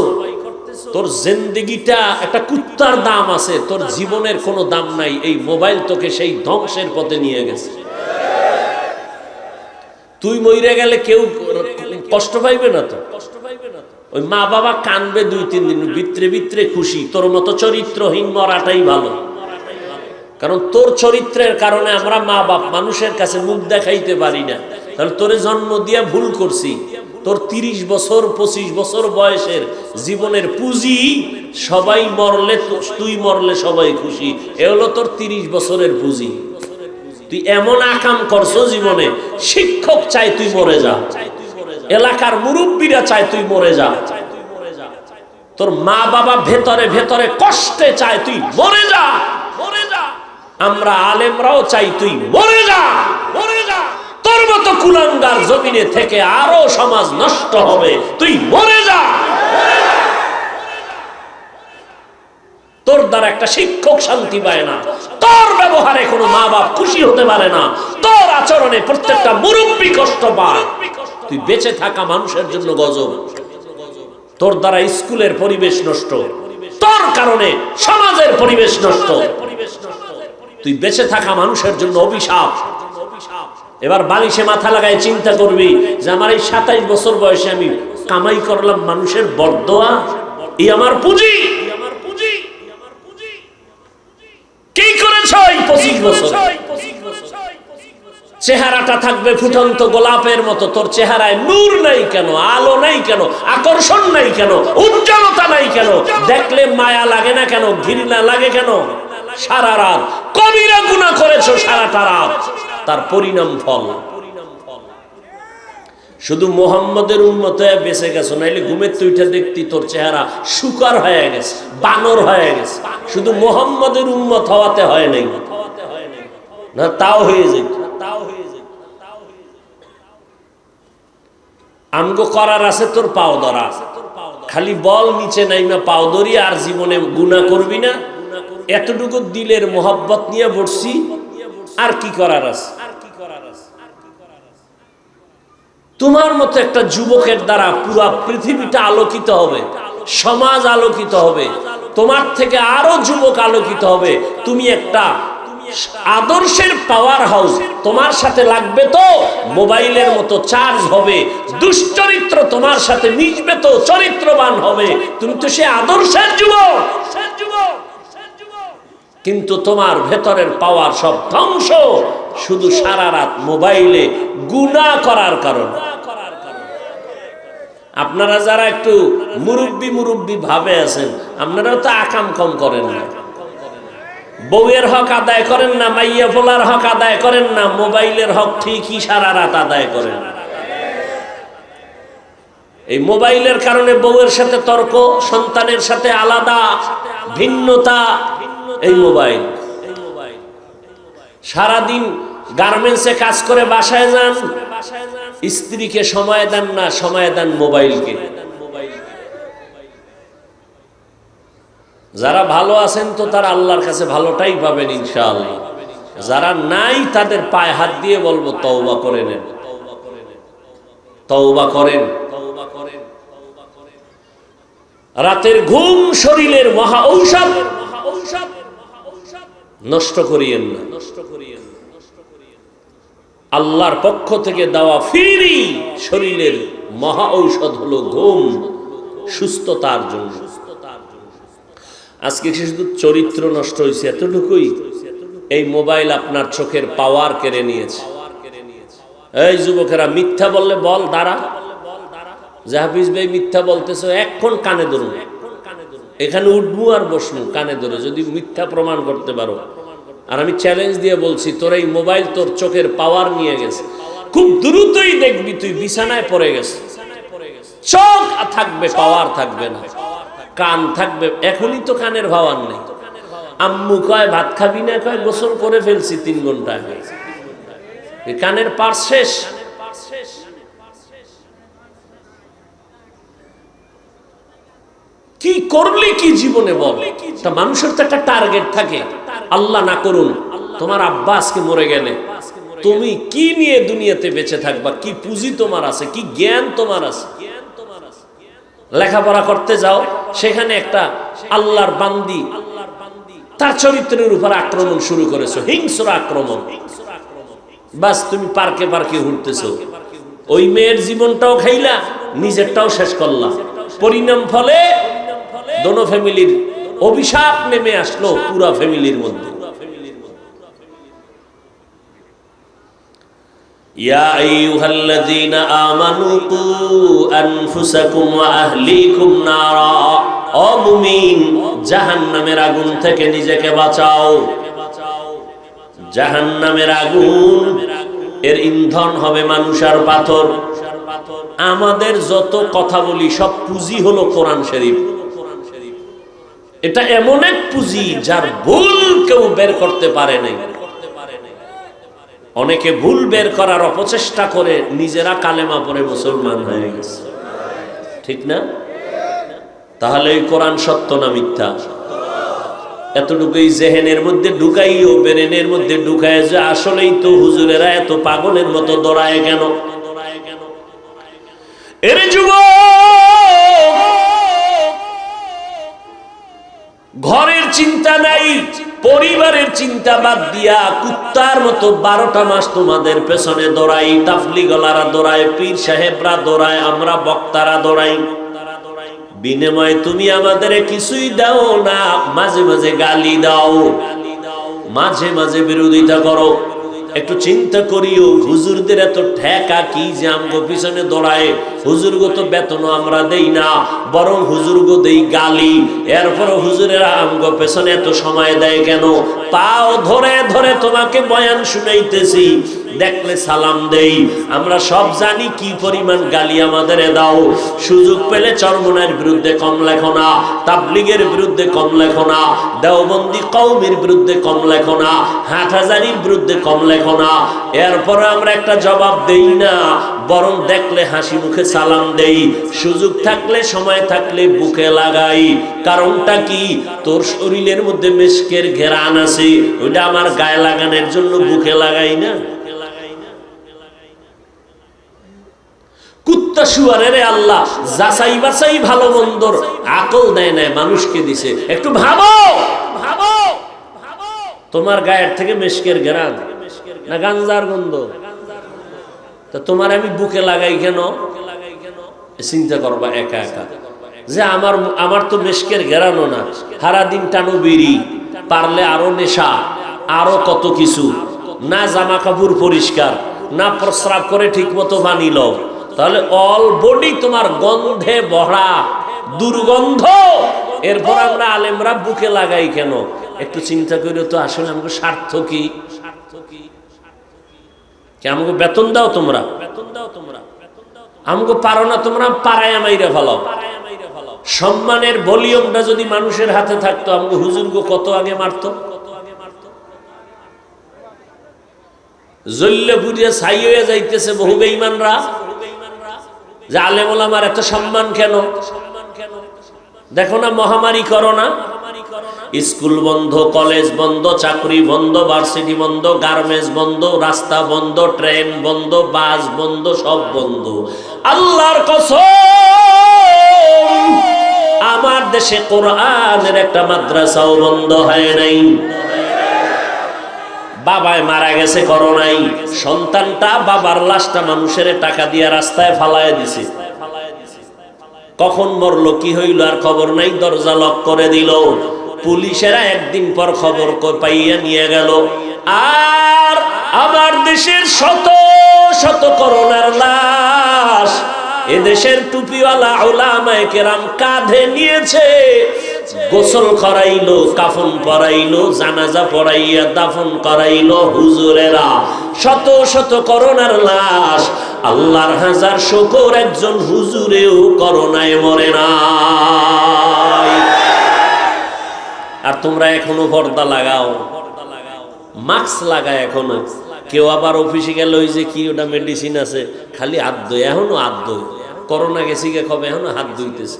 তোর জিন্দেগিটা একটা কুত্তার দাম আছে, তোর জীবনের কোনো দাম নাই। এই মোবাইল তোকে সেই ধ্বংসের পথে নিয়ে গেছে। তুই মইরে গেলে কেউ কষ্ট পাইবে না তো? ওই মা বাবা কানবে 2-3 দিন, ভিতরে ভিতরে খুশি। তোর মতো চরিত্রহীন মরাটাই ভালো, কারণ তোর চরিত্রের কারণে আমরা মা বাপ মানুষের কাছে মুখ দেখাইতে পারি না। তাহলে তোরে জন্ম দিয়া ভুল করছি। তোর 30 বছর 25 বছর বয়সের জীবনের পুঁজি, সবাই মরলে তুই মরলে সবাই খুশি, এ হলো তোর 30 বছরের পুঁজি। তুই এমন আকাম করছো জীবনে, শিক্ষক চাই তুই মরে যা, এলাকার মুরব্বীরা চায় তুই মরে যা, তোর মা বাবা ভেতরে ভেতরে কষ্টে চায় তুই মরে যা, মরে যা। আমরা আলেমরাও চাই তুই মরে যা, মরে যা। তোর মতো কুলাঙ্গার জমিনে থেকে আরো সমাজ নষ্ট হবে, তুই মরে যা। তোর দ্বারা একটা শিক্ষক শান্তি পায় না, তোর ব্যবহারে কোনো মা বাপ খুশি হতে পারে না, তোর আচরণে প্রত্যেকটা মুরব্বী কষ্ট পায়। তুই বেঁচে থাকা মানুষের জন্য গজব, তোর দ্বারা স্কুলের পরিবেশ নষ্ট, তোর কারণে সমাজের পরিবেশ নষ্ট, তুই বেঁচে থাকা মানুষের জন্য অভিশাপ। এবার বালিশে মাথা লাগায় চিন্তা করবি যে আমার এই 27 বছর বয়সে আমি কামাই করলাম মানুষের বরদোয়া, এই আমার পুঁজি। কি করেছ এই 25 বছর? চেহারাটা থাকবে ফুটন্ত গোলাপের মতো, তোর চেহারায় নূর নাই কেন, আলো নাই কেন, আকর্ষণ নাই কেন, উজ্জ্বলতা নাই কেন, দেখলে মায়া লাগে না কেন, ঘৃণা লাগে কেন? সারা রাত কবিরা গুনাহ করেছো, সারাটা রাত, তার পরিণাম ফল। শুধু মোহাম্মদের উম্মত হয়ে বেঁচে গেছো, নাইলে ঘুমের তুইটা দেখতি তোর চেহারা শুকর হয়ে গেছে, বানর হয়ে গেছে। শুধু মোহাম্মদের উম্মত হওয়াতে হয় নাই, না তাও হয়ে যেত। আমগো করার আছে তোর পাও ধরা, খালি বল নিচে নাইমা পাও ধরি, আর জীবনে গুনাহ করবি না, এতটুকু দিলের মোহাব্বত নিয়ে বসছি, আর কি করার আছে? তোমার মতো একটা যুবকের দ্বারা পুরো পৃথিবীটা আলোকিত হবে, সমাজ আলোকিত হবে, তোমার থেকে আরো যুবক আলোকিত হবে। তুমি একটা আদর্শের পাওয়ার হাউস, তোমার সাথে লাগবে তো মোবাইলের মতো চার্জ হবে, দুশ্চরিত্র তোমার সাথে মিশবে তো চরিত্রবান হবে। তুমি তো সে আদর্শের যুবক। কিন্তু তোমার ভেতরের পাওয়ার সব ধ্বংস শুধু সারা রাত মোবাইলে গুনাহ করার কারণে। আপনারা যারা একটু মুরব্বি ভাবে আছেন, আপনারাও তো আকাম কম করেন না, বউয়ের হক আদায় করেন না, মাইয়া ফোলার হক আদায় করেন না, মোবাইলের হক ঠিকই সারা রাত আদায় করেন। এই মোবাইলের কারণে বউয়ের সাথে তর্ক, সন্তানের সাথে আলাদা ভিন্নতা। এই মোবাইল সারাদিন গার্মেন্টসে কাজ করে বাসায় যান, স্ত্রীকে সময় দেন না, সময় দেন মোবাইলকে। যারা ভালো আছেন তো তারা আল্লাহর কাছে ভালোটাই পাবেন ইনশাআল্লাহ। যারা নাই তাদের পায়ে হাত দিয়ে বলবো তওবা করে নেন, তওবা করেন। রাতের ঘুম শরীরের মহা ঔষধ, নষ্ট করিয়েন না। আল্লাহর পক্ষ থেকে দেওয়া ফ্রি শরীরের মহা ঔষধ হলো ঘুম, সুস্থতার জন্য। আজকে শুধু চরিত্র নষ্ট হয়েছে এতটুকুই, এই মোবাইল আপনার চোখের পাওয়ার কেড়ে নিয়েছে। এই যুবকেরা, মিথ্যা বললে বল দাঁড়া, হাফিজ ভাই মিথ্যা বলতেছো, এক্ষণ কানে ধরুন, এখানে উঠবো আর বসবো কানে ধরে, যদি মিথ্যা প্রমাণ করতে পারো। আর আমি চ্যালেঞ্জ দিয়ে বলছি, তোর এই মোবাইল তোর চোখের পাওয়ার নিয়ে গেছে, খুব দ্রুতই দেখবি তুই বিছানায় পড়ে গেছে। চোখ থাকবে, পাওয়ার থাকবে না, কান থাকবে। এখনই তো কানের পাওয়ার নেই। আম্মু কয় ভাত খাবি না, কয় গোসল করে ফেলছি 3 ঘন্টা আগে। কানের পার শেষ। কি করলি কি জীবনে বল? তা মানুষের তো একটা টার্গেট থাকে। আল্লাহ না করুন তোমার আব্বা আজকে মরে গেলে তুমি কি নিয়ে দুনিয়াতে বেঁচে থাকবা, কি পুঁজি তোমার আছে, কি জ্ঞান তোমার আছে। লেখাপড়া করতে যাও, সেখানে একটা আল্লাহর বান্দি তার চরিত্রের উপর আক্রমণ শুরু করেছো, হিংস্র আক্রমণ। বাস তুমি পার্কে পার্কে ঘুরতেছো, ওই মেয়ের জীবনটাও খাইলা, নিজেরটাও শেষ করলা। পরিণাম ফলে দোনো ফ্যামিলির অভিশাপ নেমে আসলো পুরা ফ্যামিলির মধ্যে। ইয়া আইয়ুহাল্লাযীনা আমানু কু আনফুসাকুম ওয়া আহলিকুম নারা, ও মুমিন জাহান্নামের আগুন থেকে নিজেকে বাঁচাও। জাহান্নামের আগুন, এর ইন্ধন হবে মানুষ আর পাথর। আমাদের যত কথা বলি সব পুঁজি হলো কোরআন শরীফ। এটা এমন এক পুঁজি যার ভুল কেউ বের করতে পারে নাই। অনেকে ভুল বের করার অপচেষ্টা করে নিজেরা কালেমা পড়ে মুসলমান হয়ে গেছে, ঠিক না? তাহলে এই কোরআন সত্য না মিথ্যা? এতটুকুই জেহেনের মধ্যে ঢুকাইও, ব্রেনের মধ্যে ঢুকায় যে আসলেই তো হুজুরেরা এত পাগলের মতো দৌড়ায় কেন? এর যুবক, ঘরের চিন্তা নাই, পরিবারের চিন্তা বাদ দিয়া কুত্তার মতো 12টা মাস তোমাদের পেছনে দৌড়াই। তাফলিগলারা দৌড়ায়, পীর সাহেবরা দৌড়ায়, আমরা বক্তারা দৌড়াই। বিনিময়ে তুমি আমাদের কিছুই দাও না, মাঝে মাঝে গালি দাও, মাঝে মাঝে বিরোধিতা করো। একটু চিন্তা করিও, হুজুরদের এত ঠেকা কি যে আমগো পিছনে দৌড়ায়? হুজুরগো তো বেতনও আমরা দেই না, বরং হুজুরগো দেই গালি। এরপরও হুজুরেরা আমগো পেছনে এত সময় দেয় কেন? পাও ধরে ধরে তোমাকে বয়ান শুনাইতেছি, দেখলে সালাম দেই। আমরা সব জানি কি পরিমাণ গালি আমাদের দাও। সুযোগ পেলে চরমনার বিরুদ্ধে কম লেখো না, তাবলিগের বিরুদ্ধে কম লেখো না, দেওবন্দি কওমের বিরুদ্ধে কম লেখো না, হাটহাজারির বিরুদ্ধে কম লেখো না। এরপরে আমরা একটা জবাব দেই না, বরং দেখলে হাসি মুখে সালাম দেই। সুযোগ থাকলে, সময় থাকলে বুকে লাগাই। কারণটা কি? তোর শরীরের মধ্যে মেশকের ঘেরান আছে, ওইটা আমার গায়ে লাগানোর জন্য বুকে লাগাই না। কুত্তা শুয়ারের আল্লাহ যাচাই বাছাই ভালো মন্দর আকল দেয় না, মানুষকে দিছে। একটু ভাবো, ভাবো, তোমার গায়ের থেকে মেশকের ঘেরান না গাঞ্জার গন্ধ? তা তোমার আমি বুকে লাগাই কেন? চিন্তা করবা একা একা যে আমার তো মেশকের ঘেরানো না, সারাদিন টানো বিড়ি, পারলে আরো নেশা, আরো কত কিছু, না জামা কাপড় পরিষ্কার, না প্রস্রাব করে ঠিক মতো বানিল, তাহলে অল বডি তোমার গন্ধে ভরা, দুর্গন্ধ। এরপর আমরা আলেমরা বুকে লাগাই কেন? একটু চিন্তা করে তো আসলে আমাকে স্বার্থ কি? আমাকে বেতন দাও তোমরা, আমাকে পারো না তোমরা, পাড়ায় মাইরে ফেলাও। সম্মানের ভলিউমটা যদি মানুষের হাতে থাকতো, আমাকে হুজুরকে কত আগে মারতো। জল্লে পুড়িয়ে ছাই হয়ে যাইতেছে বহু বেঈমানরা, যে আলেম ওলামার এত সম্মান কেন? দেখো না মহামারী করোনা, স্কুল বন্ধ, কলেজ বন্ধ, চাকরি বন্ধ, ভার্সিটি বন্ধ, গার্মেন্টস বন্ধ, রাস্তা বন্ধ, ট্রেন বন্ধ, বাস বন্ধ, সব বন্ধ। আল্লাহর কসম, আমার দেশে কোরআনের একটা মাদ্রাসাও বন্ধ হয় নাই। বাবায় মারা গেছে করোনায়, সন্তানটা বাবার লাশটা মানুষের টাকা দিয়ে রাস্তায় ফালায় দিছে। কখন মরলো কি হইল আর খবর নাই, দরজা লক করে দিল। পুলিশেরা একদিন পর খবর পাইয়া নিয়ে গেল। আর আমার দেশের শত শত করোনার লাশ এদেশের টুপিওয়ালা উলামায়ে কেরাম কাঁধে নিয়েছে, গোসল করাইলো, কাফন পরাইলো, জানাজা পড়াইয়া দাফন করাইলো হুজুরেরা। শত শত করোনার লাশ, আল্লাহর হাজার শুকর একজন হুজুরেও করোনায় মরে নাই। আর তোমরা এখনো পর্দা লাগাও, মাস্ক লাগায় এখনো। কেউ আবার অফিসে গেল, ওই যে কি ওটা মেডিসিন আছে, খালি হাত ধোয়, এখনো হাত ধোয়। করোনা গেছি গে কবে, এখনো হাত ধুইতেছে।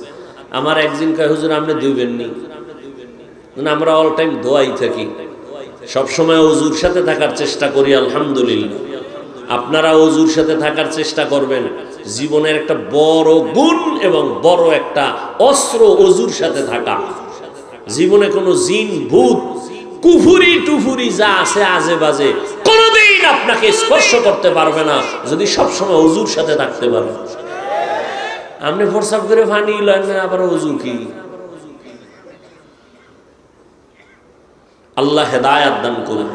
আমার একদিন কয় হুজুর আপনি ধুইবেন নি? আমরা অল টাইম ধোয়াই থাকি, সবসময় ওযুর সাথে থাকার চেষ্টা করি। আলহামদুলিল্লাহ, আপনারা ওযুর সাথে থাকার চেষ্টা করবেন। জীবনের একটা বড় গুণ এবং বড় একটা অস্ত্র ওযুর সাথে থাকা। জীবনে কোনো জিন ভূত কুফুরি টুফুরি যা আছে আজে বাজে কোনোদিন আপনাকে স্পর্শ করতে পারবে না, যদি সবসময় ওযুর সাথে থাকতে পারেন। আপনি প্রস্রাব করে পানি লয় না, আবার ওযু কি? আল্লাহ হেদায়েত দান করুন।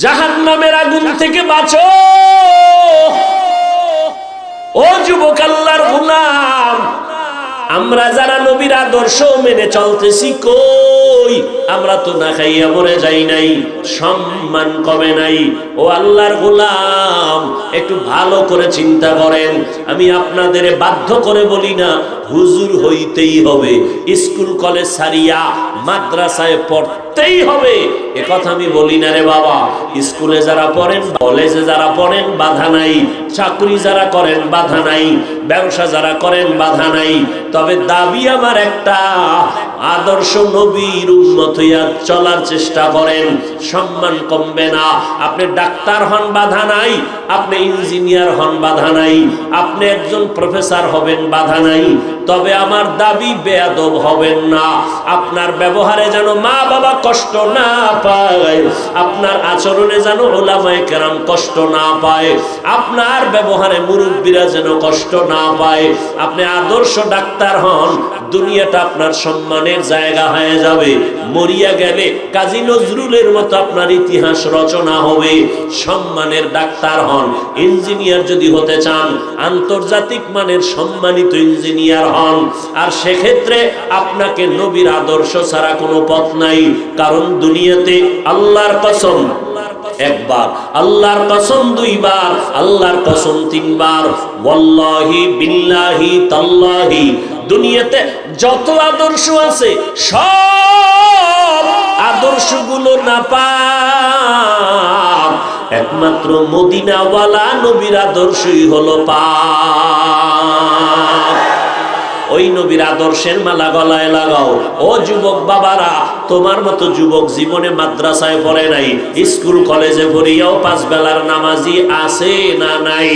জাহান্নামের আগুন থেকে বাঁচো ও যুবক আল্লাহর গোলাম। আমরা যারা নবীর আদর্শ মেনে চলতেছি, কই আমরা তো না খাইয়া মরে যাই নাই, সম্মান কমে নাই। ও আল্লাহর গোলাম, একটু ভালো করে চিন্তা করেন। আমি আপনাদের বাধ্য করে বলি না হুজুর হইতেই হবে, স্কুল কলেজ ছাড়িয়া মাদ্রাসায় পড়তেই হবে, এ কথা আমি বলি না রে বাবা। স্কুলে যারা পড়েন, কলেজে যারা পড়েন বাধা নাই, চাকরি যারা করেন বাধা নাই, ব্যবসা যারা করেন বাধা নাই। তবে দাবি আমার একটা, আদর্শ নবীর উম্মত হইয়া চলার চেষ্টা করেন, সম্মান কমবে না। আপনি ডাক্তার হন বাধা নাই, আপনি ইঞ্জিনিয়ার হন বাধা নাই, আপনি একজন প্রফেসর হবেন বাধা নাই। তবে আমার দাবি বেয়াদব হবেন না। আপনার ব্যবহারে যেন মা বাবা কষ্ট না পায়, আপনার আচরণে যেন উলামায়ে কেরাম কষ্ট না পায়, আপনার ব্যবহারে মুরব্বীরা যেন কষ্ট না পায়। আপনি আদর্শ ডাক্তার হন, দুনিয়াটা আপনার সম্মানের জায়গা হয়ে যাবে। মরিয়া গেলে কাজী নজরুলের মতো আপনার ইতিহাস রচনা হবে। সম্মানের ডাক্তার হন। ইঞ্জিনিয়ার যদি হতে চান, আন্তর্জাতিক মানের সম্মানিত ইঞ্জিনিয়ার হন। আর সেক্ষেত্রে আপনাকে নবীর আদর্শ ছাড়া কোনো পথ নাই। কারণ দুনিয়াতে আল্লাহর কসম একবার, আল্লাহর কসম দুইবার, আল্লাহর কসম তিনবার, ওয়াল্লাহি বিল্লাহি তাল্লাহি, দুনিয়াতে যত আদর্শ আছে সব আদর্শগুলো নাপাক, একমাত্র মদিনাওয়ালা নবীর আদর্শই হলো পাক। ওই নবীর আদর্শের মালা গলায় লাগাও। ও যুবক বাবারা, তোমার মতো যুবক জীবনে মাদ্রাসায় পড়ে নাই, স্কুল কলেজে পড়িয়াও 5 বেলার নামাজি আছে না নাই?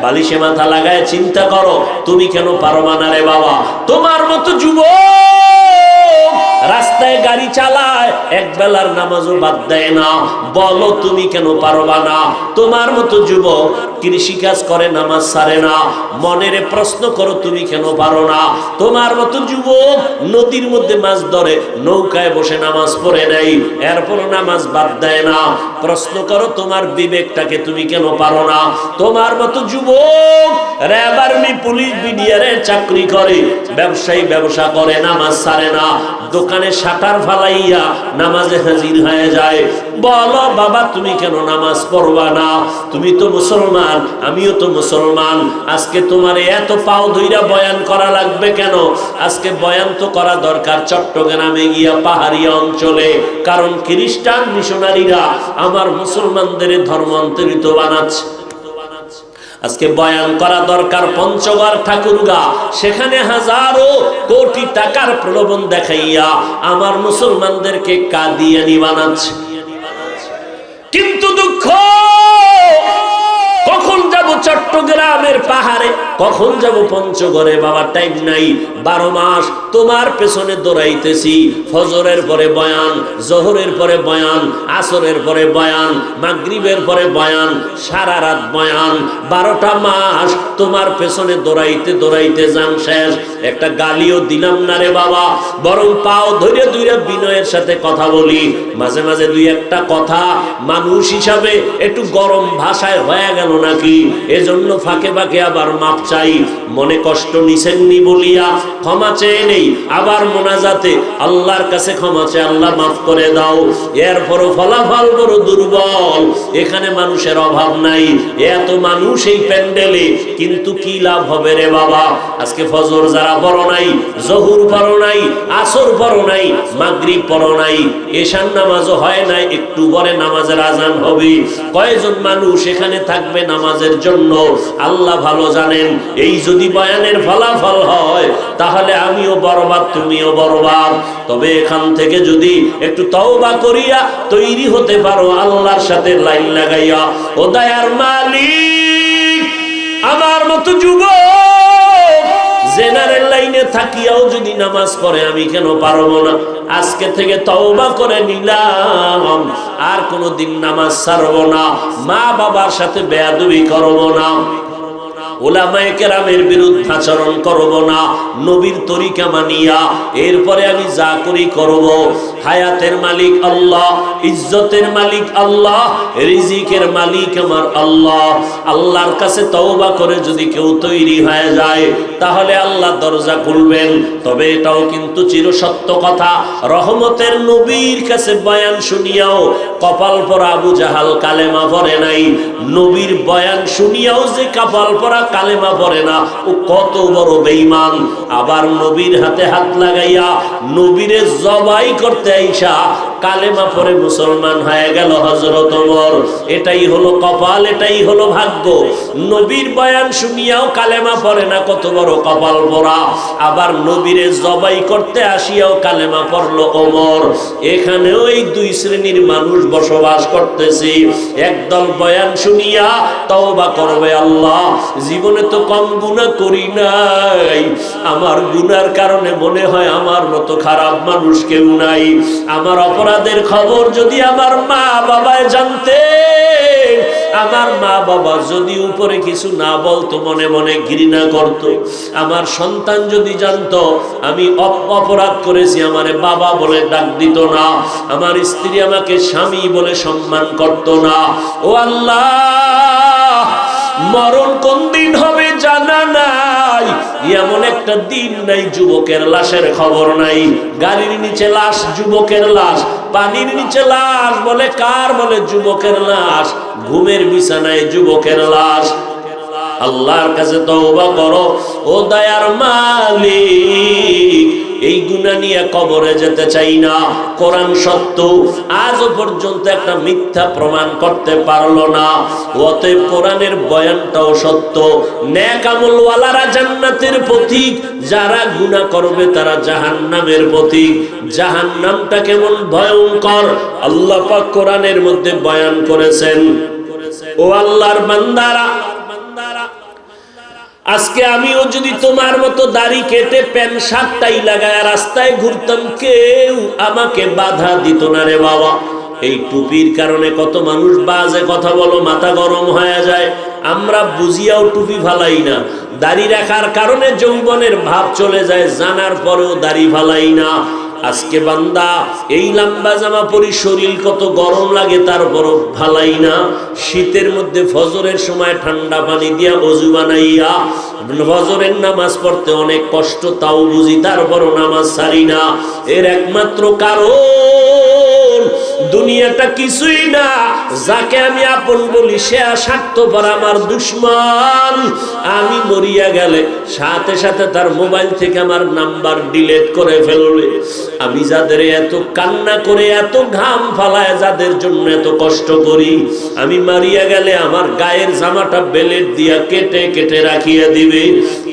বালিশে মাথা লাগায় চিন্তা করো, তুমি কেন পারো না রে বাবা? তোমার মতো যুবক রাস্তায় গাড়ি চালায়, এক বেলার নামাজও বাদ দেয় না। বলো তুমি কেন পারবা না? তোমার মতো যুবক কৃষিকাজ করে, নামাজ ছাড়ে না। মনের প্রশ্ন করো, তুমি কেন পারো না? তোমার মতো যুবক নদীর মধ্যে মাছ ধরে, নৌকায় বসে নামাজ পড়ে নেই, এরপর নামাজ বাদ দেয় না। প্রশ্ন করো তোমার বিবেকটাকে, তুমি কেন পারো না? তোমার মতো যুবক র্যাব, আর্মি, পুলিশ, বিডিআরের চাকরি করে, ব্যবসায়ী ব্যবসা করে, নামাজ ছাড়ে না। দোকানে শাটার ফালাইয়া নামাজে হাজির হয়ে যায়। বলো বাবা তুমি কেন নামাজ পড়বা না? তুমি তো মুসলমান, আমিও তো মুসলমান। আজকে তোমার এত পাও ধইরা বয়ান করা লাগবে কেন? আজকে বয়ান তো করা দরকার চট্টগ্রামে গিয়া, পাহাড়ি অঞ্চলে। কারণ খ্রিস্টান মিশনারিরা আমার মুসলমানদের ধর্মান্তরিত বানাচ্ছে। আজকে বয়ান করা দরকার পঞ্চগড়, ঠাকুরগা, সেখানে হাজারো কোটি টাকার প্রলোভন দেখাইয়া আমার মুসলমানদেরকে কাদিয়ানি বানাচ্ছে। কিন্তু দুঃখ, কখন যাব চট্টগ্রামের পাহাড়ে, কখন যাব পঞ্চগড়ে, বাবা টাইম নাই। 12 মাস তোমার পেছনে দৌড়াইতেছি। ফজরের পরে বয়ান, জোহরের পরে বয়ান, আসরের পরে বয়ান, মাগরিবের পরে বয়ান, সারা রাত বয়ান। 12টা মাস তোমার পেছনে দৌড়াইতে দৌড়াইতে যান শেষ। একটা গালিও দিলাম না রে বাবা, বরং পাও ধরে ধরে বিনয়ের সাথে কথা বলি। মাঝে মাঝে দুই একটা কথা মানুষ হিসাবে একটু গরম ভাষায় হয়ে গেল নাকি, এজন্য ফাঁকে ফাঁকে আবার মাপ চাই। মনে কষ্ট নিছেননি বলিয়া ক্ষমা চেয়ে নেই, আবার মোনাজাতে আল্লাহর কাছে ক্ষমা চেয়ে আল্লাহ মাফ করে দাও। এরপরও ফলাফল বড় দুর্বল। এখানে মানুষের অভাব নাই, এত মানুষ এই প্যান্ডেলে, কিন্তু কি লাভ হবে রে বাবা? আজকে ফজর যারা পড়ো নাই, জহুর পড়ো নাই, আসর পড়ো নাই, মাগরিব পড়ো নাই, এশার নামাজও হয় নাই, একটু পরে নামাজের আজান হবে। কয়জন মানুষ এখানে থাকবে নামাজের জন্য আল্লাহ ভালো জানেন। এই যদি বয়ানের ফলাফল হয় তাহলে আমিও বরবাদ, তুমিও বরবাদ। তবে এখান থেকে যদি একটু তওবা করিয়া তৈরি হতে পারো আল্লাহর সাথে লাইন লাগাইয়া, ও দয়ার মালিক, আমার মতো যুবক জেনারেল লাইনে থাকিয়াও যদি নামাজ পড়ে আমি কেন পারবো না? আজকে থেকে তওবা করে নিলাম, আর কোনোদিন নামাজ ছাড়বো না, মা বাবার সাথে বেয়াদবি করবো না, ওলামায়ে কেরামের বিরুদ্ধে আচরণ করব না, নবীর তরিকা মানিয়া এরপরে আমি যা করি করব। হায়াতের মালিক আল্লাহ, ইজ্জতের মালিক আল্লাহ, রিজিকের মালিক আমার আল্লাহ। আল্লাহর কাছে তওবা করে যদি কেউ তৈরি হয়ে যায় তাহলে আল্লাহ দরজা খুলবেন। তবে এটাও কিন্তু চিরসত্য কথা, রহমতের নবীর কাছে বয়ান শুনিয়াও কপাল পরা আবু জাহাল কালেমা পড়ে নাই। নবীর বয়ান শুনিয়াও যে কপাল পরা কালেমা পড়ে না, ও কত বড় বেঈমান। আবার নবীর হাতে হাত লাগাইয়া নবীরে জবাই করতে আইসা কালেমা পড়ে মুসলমান হয়ে গেল হযরত ওমর। এটাই হলো কপাল, এটাই হলো ভাগ্য। নবীর বয়ান শুনিয়াও কালেমা পড়ে না, কত বড় কপাল পোড়া। আবার নবীরে জবাই করতে আসিয়াও কালেমা পড়লো ওমর। এখানেও এই দুই শ্রেণীর মানুষ বসবাস করতেছি। একদল বয়ান শুনিয়া তওবা করবে, আল্লাহ জীবনে তো কম গুনাহ করি নাই, আমার গুনার কারণে মনে হয় আমার মতো খারাপ মানুষ কেউ নাই। আমার অপরাধের খবর যদি আমার মা বাবায় জানতে, আমার মা বাবা যদি উপরে কিছু না বলতো, মনে মনে ঘৃণা করত। আমার সন্তান যদি জানতো আমি অপরাধ করেছি, আমারে বাবা বলে ডাক দিত না, আমার স্ত্রী আমাকে স্বামী বলে সম্মান করত না। ও আল্লাহ, মরণ কোন দিন হবে জানা নাই, এমন একটা দিন নাই যুবকের লাশের খবর নাই। গাড়ির নিচে লাশ, যুবকের লাশ, পানির নিচে লাশ, বলে কার? বলে যুবকের লাশ। ঘুমের বিছানায় যুবকের লাশ। আল্লাহর কাছে তওবা করো, ও দয়ার মালিক, এই গুনাহ নিয়ে কবরে যেতে চাই না। কোরআন সত্য, আজও পর্যন্ত একটা মিথ্যা প্রমাণ করতে পারলো না। অতএব কোরআনের বয়ানটাও সত্য। নেক আমলওয়ালারা জান্নাতের পথিক, যারা গুনাহ করবে তারা জাহান্নামের পথিক। জাহান্নামটা কেমন ভয়ঙ্কর আল্লাহ পাক কোরআনের মধ্যে বয়ান করেছেন। ও আল্লাহর বান্দারা, আজকে আমিও যদি তোমার মতো দাড়ি কেটে প্যান্ট শার্টটাই লাগায় রাস্তায় ঘুরতাম, কেউ আমাকে বাধা দিত না রে বাবা। এই টুপির কারণে কত মানুষ বাজে কথা বলো, মাথা গরম হয়ে যায়। আমরা বুঝিয়াও টুপি ফালাই না। দাড়ি রাখার কারণে যৌবনের ভাব চলে যায়, জানার পরেও দাড়ি ফালাই না। আজকে বান্দা এই লম্বা জামা পরি, শরীর কত গরম লাগে, তারপরও ফালাই না। শীতের মধ্যে ফজরের সময় ঠান্ডা পানি দিয়া ওযু বানাইয়া ফজরের নামাজ পড়তে অনেক কষ্ট, তাও বুঝি, তারপরও নামাজ ছাড়ি না। এর একমাত্র কারণ দুনিয়াটা কিছুই না। যাকে আমি আপন বলি সে স্বার্থপর, আমার দুশমন। আমি মরিয়া গেলে সাথে সাথে তার মোবাইল থেকে আমার নাম্বার ডিলিট করে ফেলবে। আমি যাদের এত কান্না করে, এত ঘাম ফালায়, যাদের জন্য এত কষ্ট করি, আমি মারিয়া গেলে আমার গায়ের জামাটা বেলেট দিয়া কেটে কেটে রাখিয়া দিবে।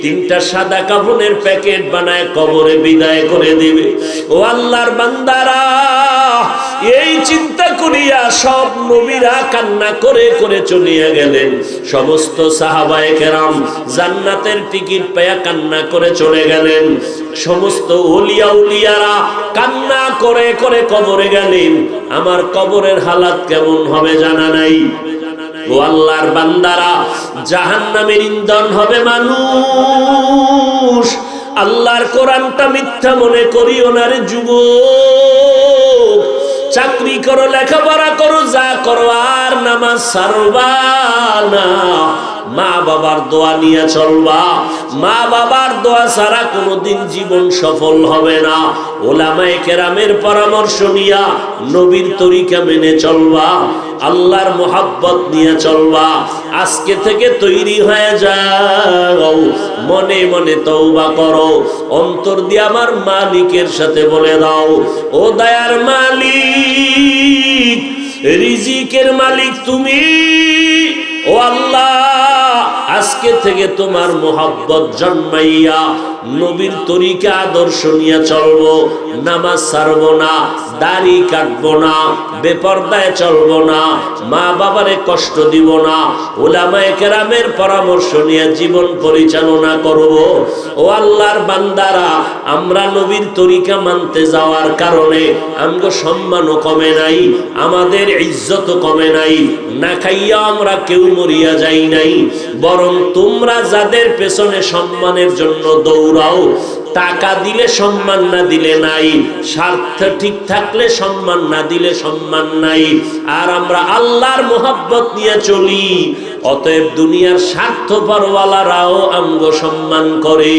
3টা সাদা কাফনের প্যাকেট বানায় কবরে বিদায় করে দিবে। ও আল্লাহর বান্দারা, এই চিন্তা করিয়া সব নবীরা কান্না করে করে চলিয়া গেলেন। সমস্ত সাহাবায়ে কেরাম জান্নাতের টিকিট পেয়ে কান্না করে চলে গেলেন। সমস্ত ওলিয়া উলিয়ারা কান্না করে করে কবরে গেলেন। আমার কবরের হালাত কেমন হবে জানা নাই। ও আল্লাহর বান্দারা, জাহান্নামের ইন্ধন হবে মানুষ। আল্লাহর কোরআনটা মিথ্যা মনে করিও না রে যুবক। চাকরি করো, লেখাপড়া করো, যা করো, আর নামাজ ছাড়বা না। মা বাবার দোয়া নিয়ে চলবা। মা বাবার দোয়া ছাড়া কোনোদিন জীবন সফল হবে না। ওলামায়ে কেরামের পরামর্শ নিয়া নবীর তরিকা মেনে চলবা। আল্লাহর মোহাব্বত নিয়ে চলবা। আজকে থেকে তৈরি হয়ে যাও, মনে মনে তওবা করো। অন্তর দিয়ে আমার মালিকের সাথে বলে দাও, ও দয়ার মালিক, রিজিকের মালিক তুমি। ও আল্লাহ, আজকে থেকে তোমার মোহাব্বত জন্মাইয়া নবীর তরিকা আদর্শ নিয়ে চলবো। নামাজ ছাড়বো না, দাড়ি কাটবো না, বেপরদায় চলবো না, মা বাবারে কষ্ট দিব না। উলামায়ে কেরামের পরামর্শ নিয়ে জীবন পরিচালনা করব। ও আল্লাহর বান্দারা, আমরা নবীর তরিকা মানতে যাওয়ার কারণে আমগো সম্মানও কমে নাই, আমাদের ইজ্জতও কমে নাই। না খাইয়া আমরা কেউ মরিয়া যাই নাই। বরং তোমরা যাদের পেছনে সম্মানের জন্য দৌড়াও, টাকা দিলে সম্মান, না দিলে নাই। স্বার্থ ঠিক থাকলে সম্মান, না দিলে সম্মান নাই। আর আমরা আল্লাহর মোহাব্বত নিয়ে চলি। অতএব দুনিয়ার স্বার্থপরওয়ালারাও আমগো সম্মান করে।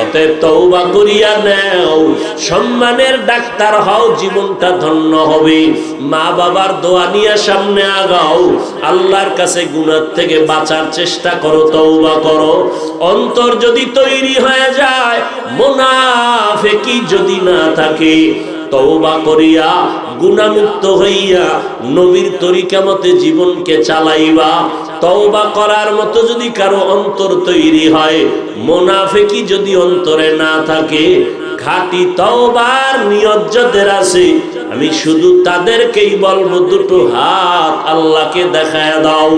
অতএব তওবা করিয়া নাও, সম্মানের ডাক্তার হও, জীবনটা ধন্য হবে। মা বাবার দোয়া নিয়ে সামনে আগাও। আল্লাহর কাছে গুনাহ থেকে বাঁচার চেষ্টা করো, তওবা করো। অন্তর যদি তৈরি হয়ে যায়, মুনাফিকি যদি না থাকে, তওবা করিয়া গুনাহমুক্ত হইয়া নবীর তরিকা মতে জীবনকে চালাইবা। তওবা করার মতো যদি কারো অন্তর তৈরি হয়, মুনাফিকি যদি অন্তরে না থাকে, খাঁটি তওবার নিয়ত যাদের আছে, আমি শুধু তাদেরকেই বলবো, দুটো হাত আল্লাহকে দেখায় দাও।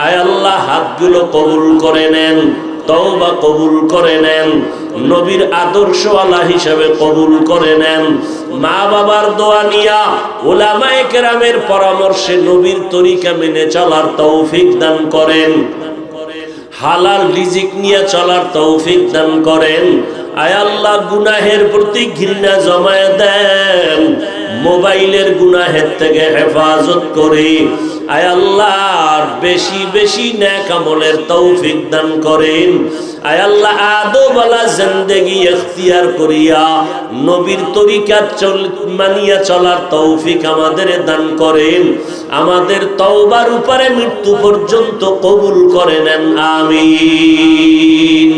আয় আল্লাহ, হাতগুলো কবুল করে নেন, তওবা কবুল করে নেন, নবীর আদর্শওয়ালা হিসেবে কবুল করে নেন। মা বাবার দোয়া নিয়া, উলামায়ে কেরামের পরামর্শে নবীর তরিকা মেনে চলার তৌফিক দান করেন। হালাল রিজিক নিয়ে চলার তৌফিক দান করেন। আয় আল্লাহ, গুনাহের প্রতি ঘৃণা জমায়ে দেন, মোবাইলের গুনাহের থেকে হেফাজত করে। আয় আল্লাহ, বেশি বেশি নেক আমলের তৌফিক দান করেন। আয় আল্লাহ, আদবওয়ালা জিন্দেগি ইখতিয়ার করিয়া নবীর তরিকা মানিয়া চলার তৌফিক আমাদের দান করেন। আমাদের তওবার উপরে মৃত্যু পর্যন্ত কবুল করে নেন, আমিন।